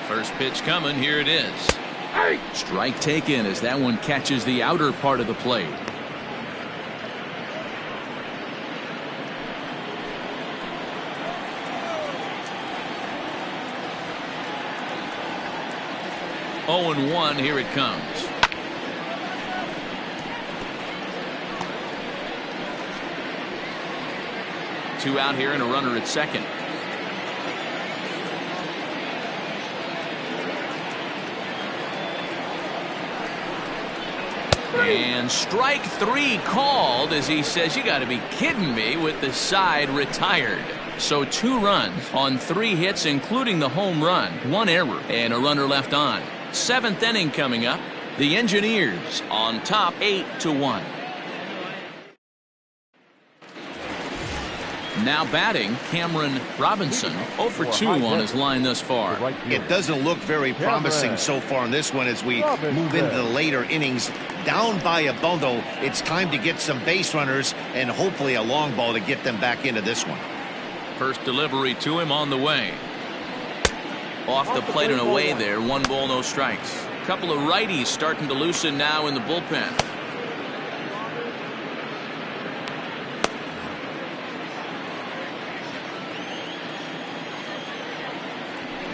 First pitch coming, here it is. Strike taken as that one catches the outer part of the plate. Oh, 0-1, here it comes. Two out here and a runner at second. And strike 3 called as he says, you got to be kidding me, with the side retired. So 2 runs on 3 hits, including the home run, 1 error, and a runner left on. 7th inning coming up. The Engineers on top 8-1. Now batting, Cameron Robinson, 0 for 2 on his line thus far. It doesn't look very promising so far in this one as we move into the later innings. Down by a bundle, it's time to get some base runners and hopefully a long ball to get them back into this one. First delivery to him on the way. Off the plate and away there. 1 ball, no strikes. A couple of righties starting to loosen now in the bullpen.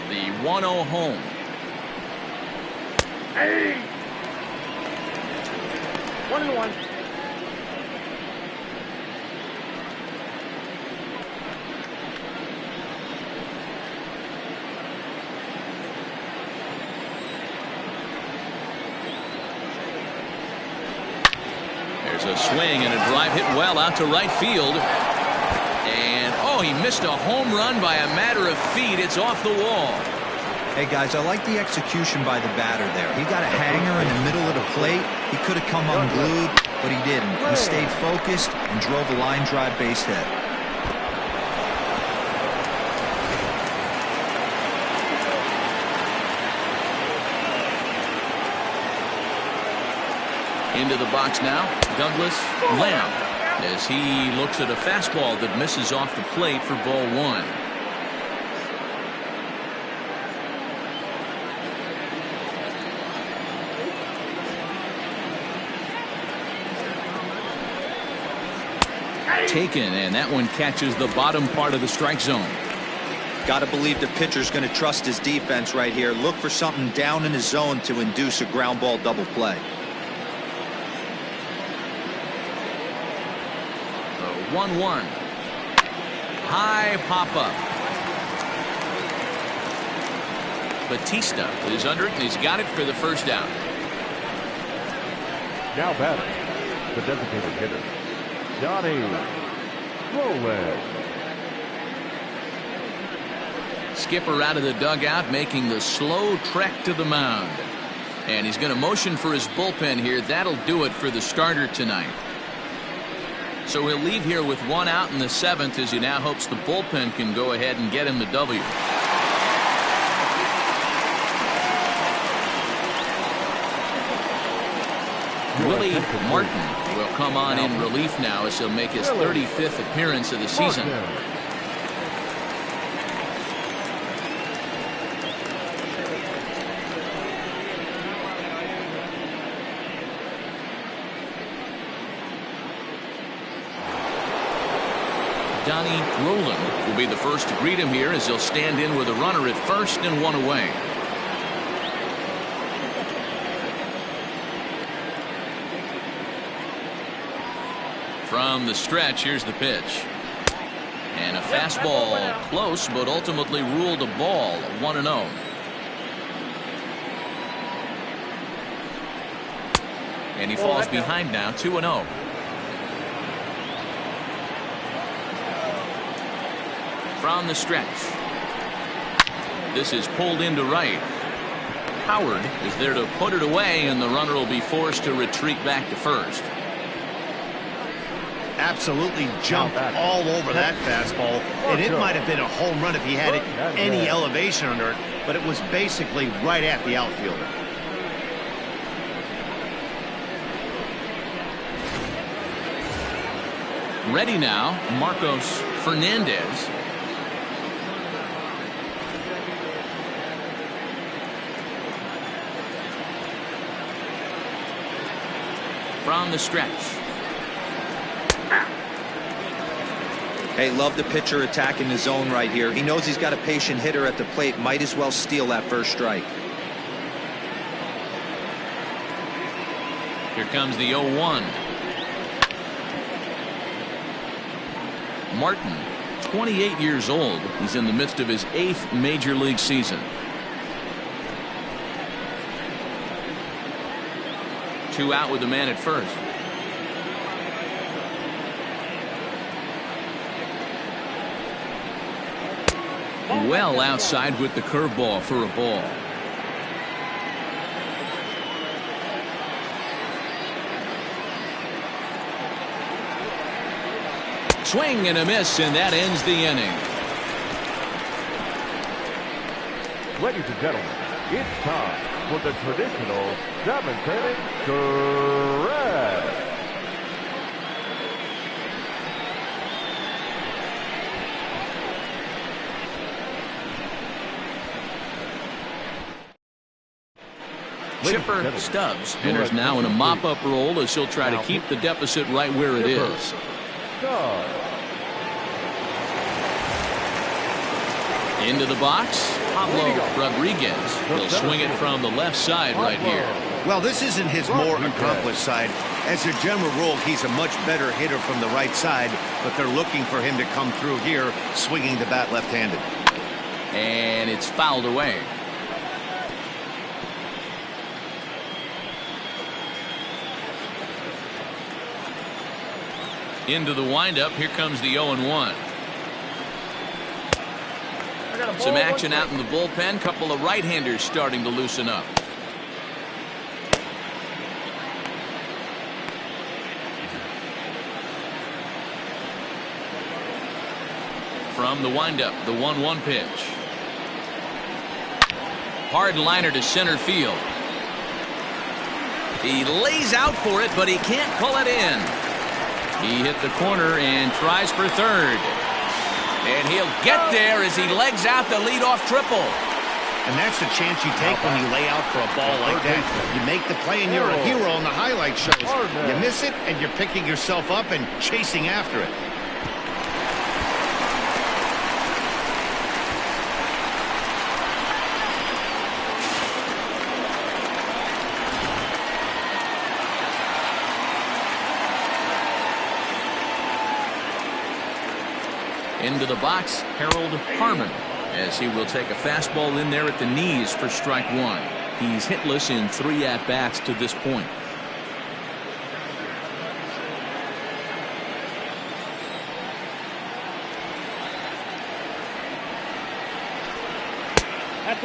The 1-0 home. Hey! 1-1. There's a swing and a drive hit well out to right field. And, oh, he missed a home run by a matter of feet. It's off the wall. Hey, guys, I like the execution by the batter there. He got a hanger in the middle of the plate. He could have come unglued, but he didn't. He stayed focused and drove a line drive base hit. Into the box now, Douglas Lamb, as he looks at a fastball that misses off the plate for ball one. Taken, and that one catches the bottom part of the strike zone. Got to believe the pitcher's going to trust his defense right here. Look for something down in his zone to induce a ground ball double play. 1-1. High pop up. Batista is under it, and he's got it for the first out. Now batting, the designated hitter, Johnny Roland. Skipper out of the dugout, making the slow trek to the mound. And he's going to motion for his bullpen here. That'll do it for the starter tonight. So he'll leave here with one out in the seventh, as he now hopes the bullpen can go ahead and get him the W. Willie Martin will come on in relief now, as he'll make his 35th appearance of the season. Donnie Roland will be the first to greet him here, as he'll stand in with a runner at first and one away. From the stretch, here's the pitch. And a fastball close, but ultimately ruled a ball, 1-0. And he falls behind now, 2-0. From the stretch. This is pulled into right. Howard is there to put it away, and the runner will be forced to retreat back to first. Absolutely jumped all over that fastball, and it might have been a home run if he had any elevation under it, but it was basically right at the outfielder. Ready now, Marcos Fernandez. From the stretch. Hey, love the pitcher attacking the zone right here. He knows he's got a patient hitter at the plate. Might as well steal that first strike. Here comes the 0-1. Martin, 28 years old. He's in the midst of his 8th major league season. 2 out with the man at first. Well outside with the curveball for a ball. Swing and a miss, and that ends the inning. Ladies and gentlemen, it's time for the traditional 7th inning stretch. Chipper Stubbs enters now in a mop-up role, as he'll try to keep the deficit right where it is. Into the box, Pablo Rodriguez will swing it from the left side right here. Well, this isn't his more accomplished side. As a general rule, he's a much better hitter from the right side, but they're looking for him to come through here, swinging the bat left-handed. And it's fouled away. Into the windup, here comes the 0-1. Some action out in the bullpen. Couple of right-handers starting to loosen up. From the windup, the 1-1 pitch. Hard liner to center field. He lays out for it, but he can't pull it in. He hit the corner and tries for third. And he'll get there as he legs out the leadoff triple. And that's the chance you take when you lay out for a ball like that. You make the play and you're a hero on the highlight shows. You miss it and you're picking yourself up and chasing after it. Into the box, Harold Harmon, as he will take a fastball in there at the knees for strike one. He's hitless in 3 at-bats to this point.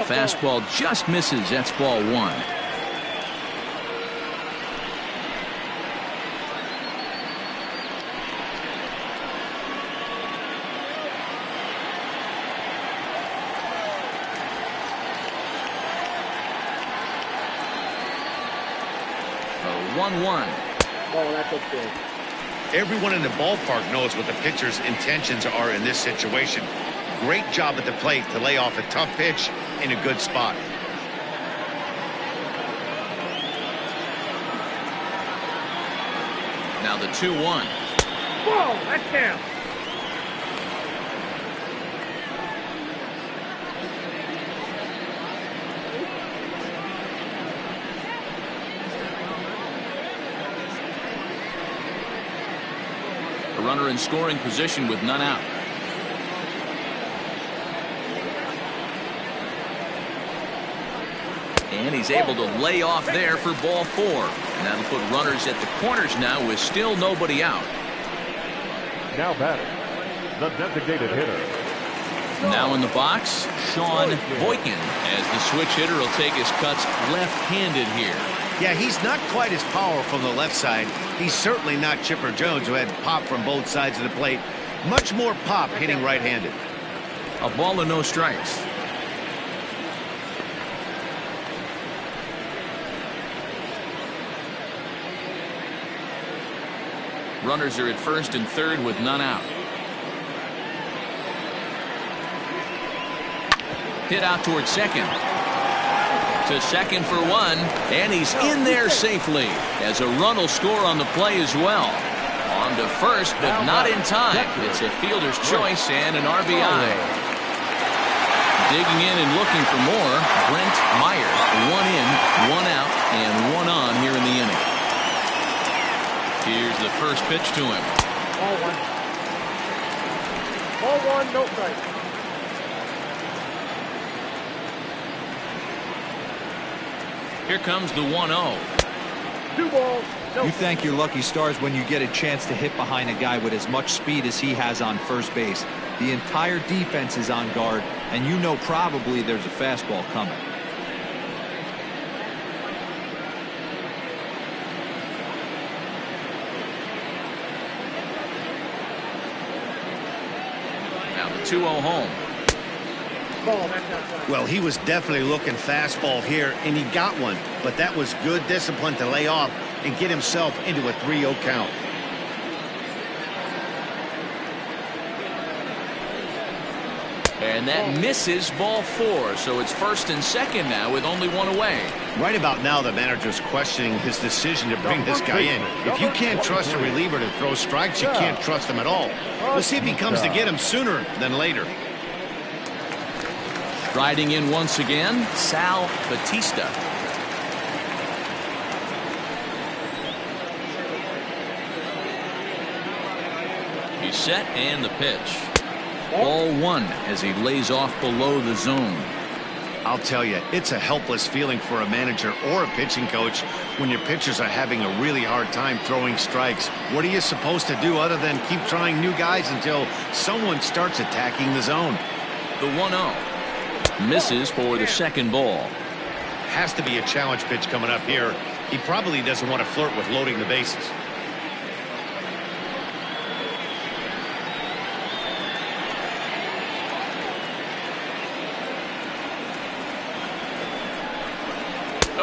Fastball just misses. That's ball 1. The 1-1. Oh, that's okay. Everyone in the ballpark knows what the pitcher's intentions are in this situation. Great job at the plate to lay off a tough pitch in a good spot. Now the 2-1. Whoa, that's down. A runner in scoring position with none out. And he's able to lay off there for ball 4. And that'll put runners at the corners now with still nobody out. Now batting, the designated hitter. Now in the box, Sean Boykin, as the switch hitter will take his cuts left-handed here. Yeah, he's not quite as powerful on the left side. He's certainly not Chipper Jones, who had pop from both sides of the plate. Much more pop hitting right-handed. A ball and no strikes. Runners are at first and third with none out. Hit out towards second. To second for 1, and he's in there safely as a run will score on the play as well. On to first, but not in time. It's a fielder's choice and an RBI. Digging in and looking for more, Brent Meyer. 1 in, 1 out, and 1 on here in the inning. Here's the first pitch to him. Ball 1. Ball 1, no strike. Here comes the 1-0. 2 balls, no. You thank your lucky stars when you get a chance to hit behind a guy with as much speed as he has on first base. The entire defense is on guard, and you know probably there's a fastball coming. Now the 2-0 home. Ball, that's outside. Well, he was definitely looking fastball here, and he got one. But that was good discipline to lay off and get himself into a 3-0 count. And that misses ball 4, so it's first and second now with only 1 away. Right about now, the manager's questioning his decision to bring this guy in. If you can't trust a reliever to throw strikes, you can't trust him at all. We'll see if he comes to get him sooner than later. Riding in once again, Sal Batista. He's set and the pitch. Ball 1 as he lays off below the zone. I'll tell you, it's a helpless feeling for a manager or a pitching coach when your pitchers are having a really hard time throwing strikes. What are you supposed to do other than keep trying new guys until someone starts attacking the zone? The 1-0. Misses for the second ball. Has to be a challenge pitch coming up here. He probably doesn't want to flirt with loading the bases.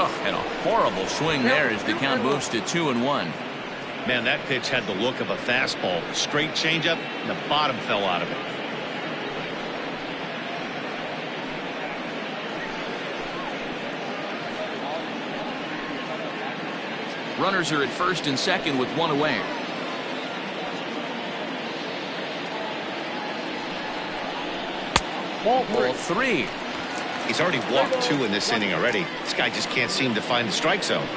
Oh, and a horrible swing there as the count moves to 2-1. Man, that pitch had the look of a fastball. Straight changeup, and the bottom fell out of it. Runners are at first and second with one away. Ball three. He's already walked 2 in this inning already. This guy just can't seem to find the strike zone.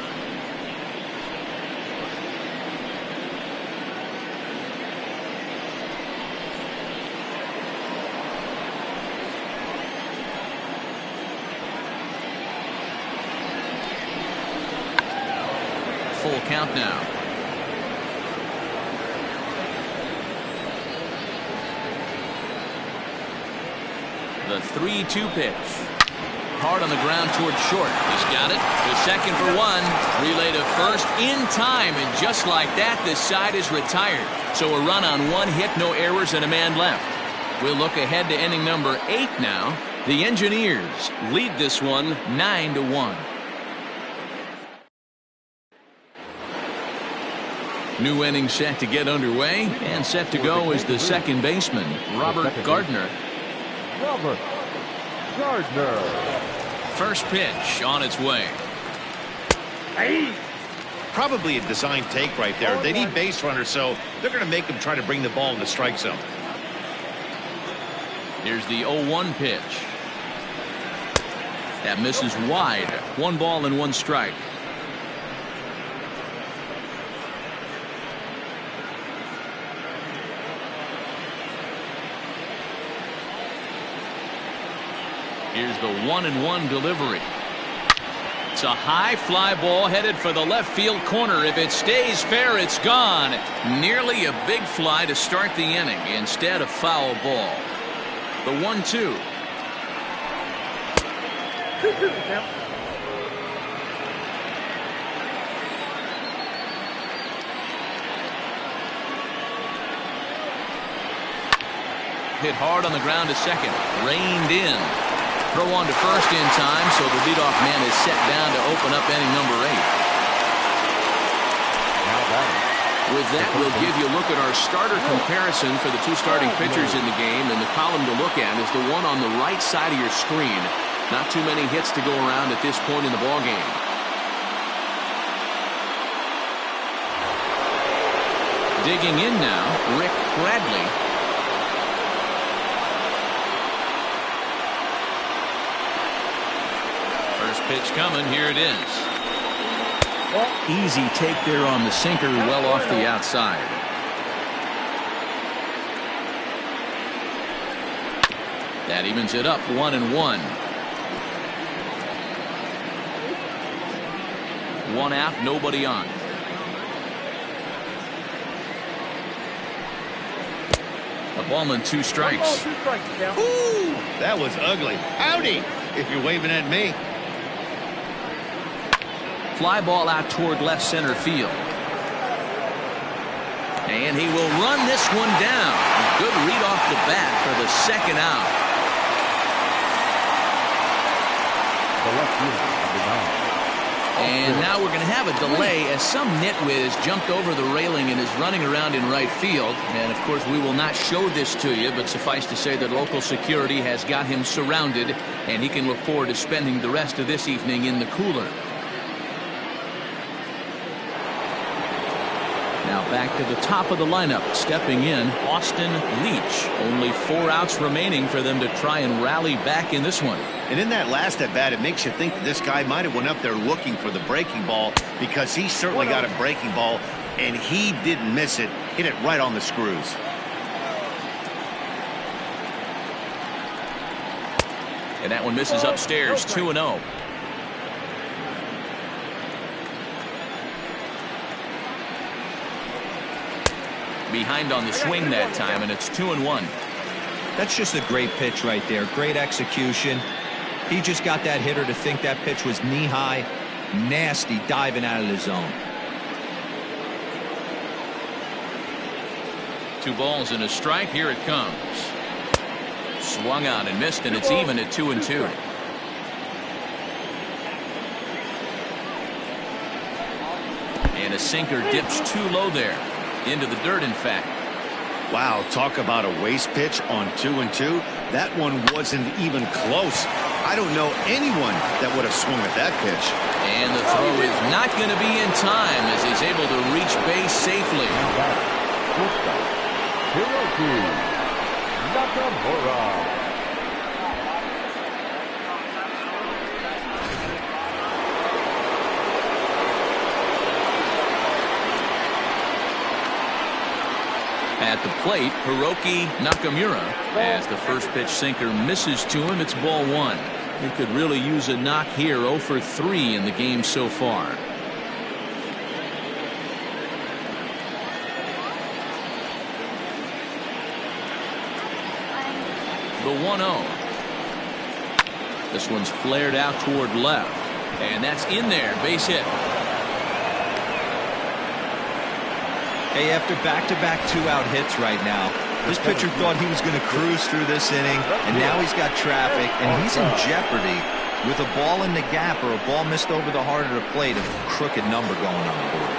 Full count now. The 3-2 pitch. Hard on the ground towards short. He's got it. The second for 1. Relay to first in time, and just like that, the side is retired. So a run on 1 hit, no errors, and a man left. We'll look ahead to inning number 8 now. The Engineers lead this one 9-1. New inning set to get underway, and set to go is the second baseman, Robert Gardner. Robert Gardner. First pitch on its way. Probably a design take right there. They need base runners, so they're going to make them try to bring the ball in the strike zone. Here's the 0-1 pitch. That misses wide. 1 ball and 1 strike. Here's the 1-1 delivery. It's a high fly ball headed for the left field corner. If it stays fair, it's gone. Nearly a big fly to start the inning. Instead, a foul ball. The 1-2. Hit hard on the ground to second. Reined in. Throw on to first in time, so the leadoff man is set down to open up inning number 8. With that, we'll give you a look at our starter comparison for the 2 starting pitchers in the game, and the column to look at is the one on the right side of your screen. Not too many hits to go around at this point in the ballgame. Digging in now, Rick Bradley. Pitch coming. Here it is. Easy take there on the sinker, well off the outside. That evens it up 1-1. 1 out, nobody on. A ball and 2 strikes. Ooh, that was ugly. Howdy, if you're waving at me. Fly ball out toward left center field. And he will run this one down. Good read off the bat for the second out. And now we're going to have a delay as some nitwit jumped over the railing and is running around in right field. And of course we will not show this to you, but suffice to say that local security has got him surrounded, and he can look forward to spending the rest of this evening in the cooler. Now back to the top of the lineup. Stepping in, Austin Leach. Only 4 outs remaining for them to try and rally back in this one. And in that last at bat, it makes you think that this guy might have went up there looking for the breaking ball, because he certainly got a breaking ball, and he didn't miss it. Hit it right on the screws. And that one misses upstairs. 2-0. Behind on the swing that time, and it's 2-1. That's just a great pitch right there. Great execution. He just got that hitter to think that pitch was knee-high. Nasty diving out of the zone. 2 balls and a strike. Here it comes. Swung on and missed, and it's even at 2-2. And a sinker dips too low there. Into the dirt, in fact. Wow, talk about a waste pitch on 2-2. That one wasn't even close. I don't know anyone that would have swung at that pitch. And the throw is not going to be in time as he's able to reach base safely. At the plate, Hiroki Nakamura. As the first pitch sinker misses to him, it's ball one. He could really use a knock here. 0 for 3 in the game so far. The 1-0. This one's flared out toward left. And that's in there. Base hit. Hey, after back-to-back 2-out hits right now, this pitcher thought he was going to cruise through this inning, and now he's got traffic, and he's in jeopardy with a ball in the gap or a ball missed over the heart of the plate, a crooked number going on the board.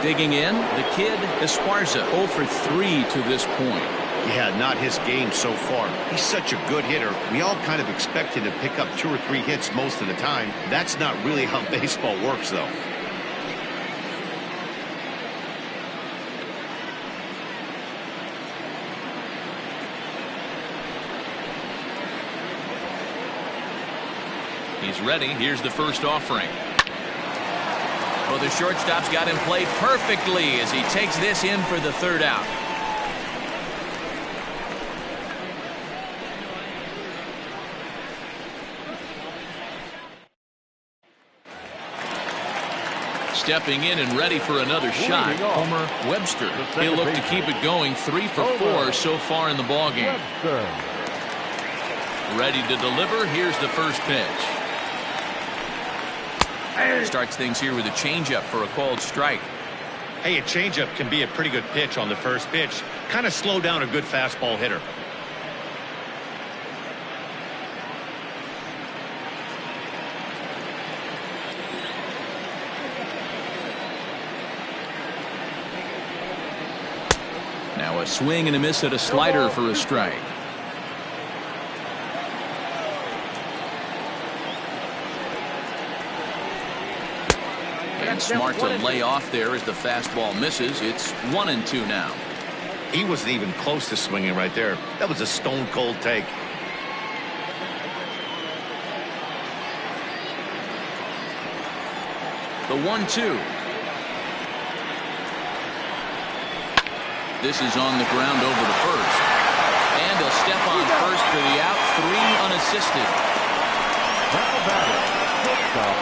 Digging in, the kid Esparza, 0 for 3 to this point. Yeah, not his game so far. He's such a good hitter. We all kind of expect him to pick up 2 or 3 hits most of the time. That's not really how baseball works, though. He's ready. Here's the first offering. Well, the shortstop's got him played perfectly as he takes this in for the third out. Stepping in and ready for another shot, Homer Webster. He'll look to keep it going. 3 for 4 so far in the ballgame. Ready to deliver. Here's the first pitch. Starts things here with a changeup for a called strike. Hey, a changeup can be a pretty good pitch on the first pitch. Kind of slow down a good fastball hitter. Now a swing and a miss at a slider for a strike. And smart to lay off there as the fastball misses. It's 1-2 now. He wasn't even close to swinging right there. That was a stone cold take. The 1-2. This is on the ground over to first. And he'll step on first for the out. 3 unassisted. Now batter, shortstop,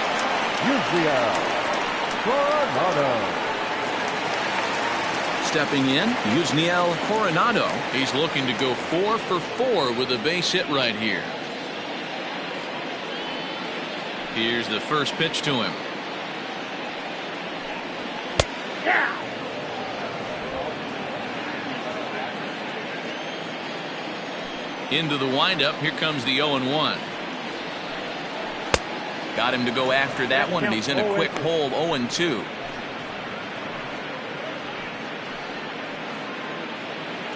Stepping in, Yusniel Coronado. He's looking to go 4 for 4 with a base hit right here. Here's the first pitch to him. Into the windup. Here comes the 0-1. Got him to go after that one, and he's in a quick hole. 0-2.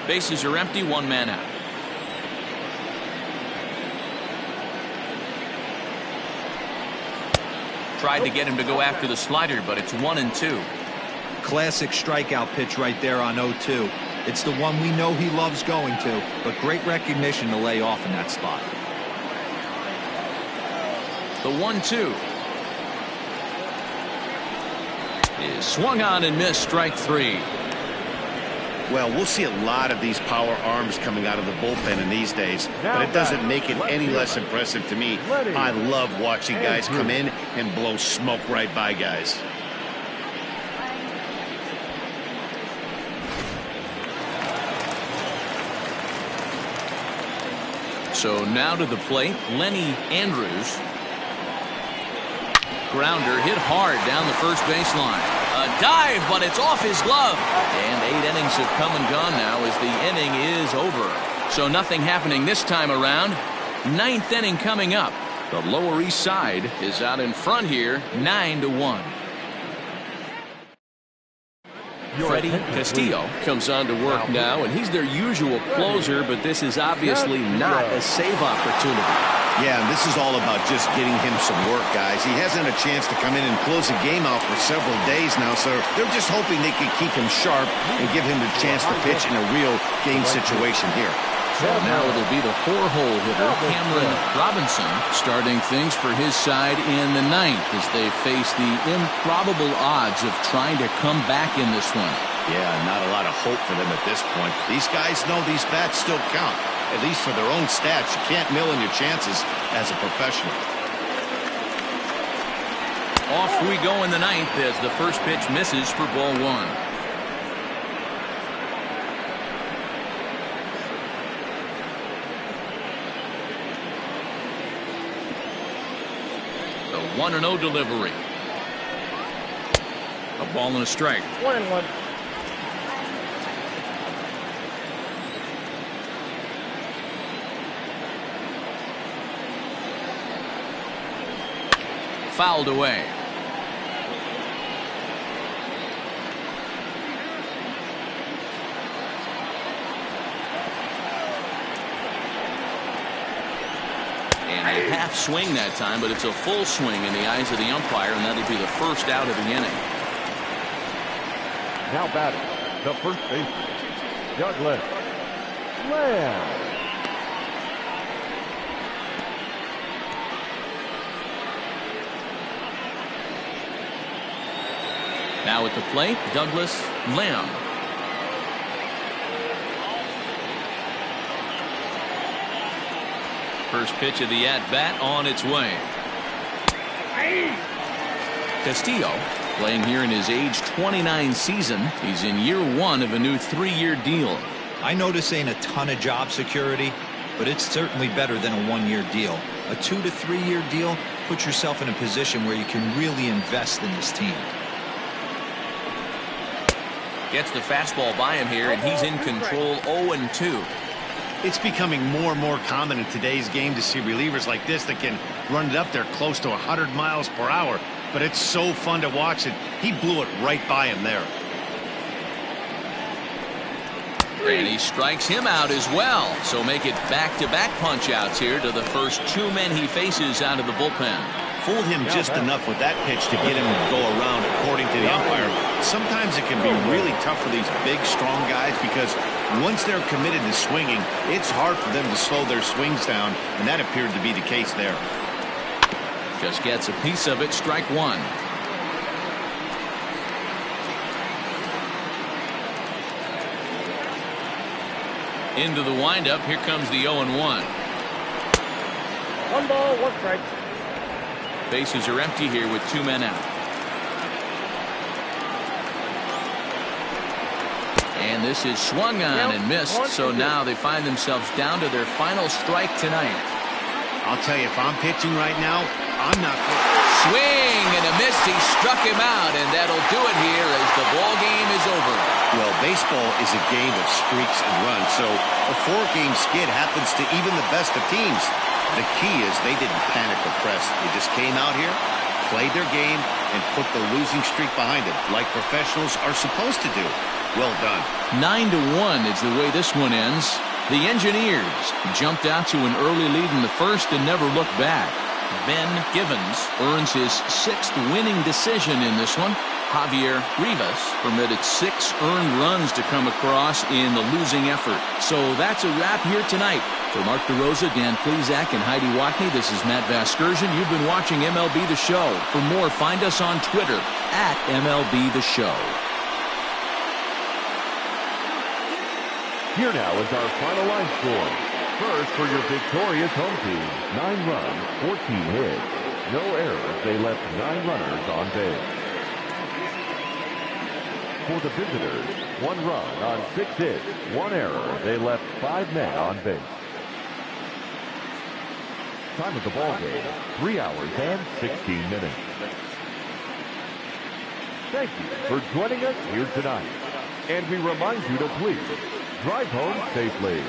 Bases are empty. 1 man out. Tried to get him to go after the slider, but it's 1-2. Classic strikeout pitch right there on 0-2. It's the one we know he loves going to, but great recognition to lay off in that spot. The 1-2 is swung on and missed. Strike 3. Well, we'll see a lot of these power arms coming out of the bullpen in these days, but it doesn't make it any less impressive to me. I love watching guys come in and blow smoke right by guys. So now to the plate, Lenny Andrews. Grounder hit hard down the first baseline. A dive, but it's off his glove. And 8 innings have come and gone now as the inning is over. So nothing happening this time around. 9th inning coming up. The Lower East Side is out in front here, 9-1. Freddie Castillo comes on to work now, and he's their usual closer, but this is obviously not a save opportunity. Yeah, and this is all about just getting him some work, guys. He hasn't a chance to come in and close a game out for several days now, so they're just hoping they can keep him sharp and give him the chance to pitch in a real game situation here. So now it'll be the 4-hole hitter, Cameron Robinson, starting things for his side in the ninth as they face the improbable odds of trying to come back in this one. Yeah, not a lot of hope for them at this point. These guys know these bats still count, at least for their own stats. You can't mill in your chances as a professional. Off we go in the ninth as the first pitch misses for ball one. The 1-0 delivery. A ball and a strike. 1-1. Fouled away. And a half swing that time, but it's a full swing in the eyes of the umpire, and that'll be the first out of the inning. Now batting, the first baseman, Douglas Lamb. Now at the plate, Douglas Lamb. First pitch of the at-bat on its way. Castillo playing here in his age 29 season. He's in year 1 of a new 3-year deal. I know this ain't a ton of job security, but it's certainly better than a 1-year deal. A 2 to 3 year deal puts yourself in a position where you can really invest in this team. Gets the fastball by him here, and he's in control 0-2. It's becoming more and more common in today's game to see relievers like this that can run it up there close to 100 miles per hour. But it's so fun to watch it. He blew it right by him there. And he strikes him out as well. So make it back-to-back punch-outs here to the first 2 men he faces out of the bullpen. Fooled him just enough with that pitch to get him to go around, according to the umpire. Sometimes it can be really tough for these big, strong guys because once they're committed to swinging, it's hard for them to slow their swings down, and that appeared to be the case there. Just gets a piece of it, strike 1. Into the windup, here comes the 0-1. 1 ball, 1 strike. Bases are empty here with 2 men out. And this is swung on and missed, so now they find themselves down to their final strike tonight. I'll tell you, if I'm pitching right now, I'm not. Swing and a miss. He struck him out, and that'll do it here as the ball game is over. Well, baseball is a game of streaks and runs, so a 4-game skid happens to even the best of teams. The key is they didn't panic or press. They just came out here, played their game, and put the losing streak behind them, like professionals are supposed to do. Well done. 9-1 is the way this one ends. The Engineers jumped out to an early lead in the first and never looked back. Ben Givens earns his 6th winning decision in this one. Javier Rivas permitted 6 earned runs to come across in the losing effort. So that's a wrap here tonight. For Mark DeRosa, Dan Plezak, and Heidi Watney, this is Matt Vasgersian. You've been watching MLB The Show. For more, find us on Twitter at MLB The Show. Here now is our final line score. First for your victorious home team, 9 runs, 14 hits. No errors, they left 9 runners on base. For the visitors, 1 run on 6 hits, 1 error, they left 5 men on base. Time of the ball game, 3 hours and 16 minutes. Thank you for joining us here tonight. And we remind you to please drive home safely.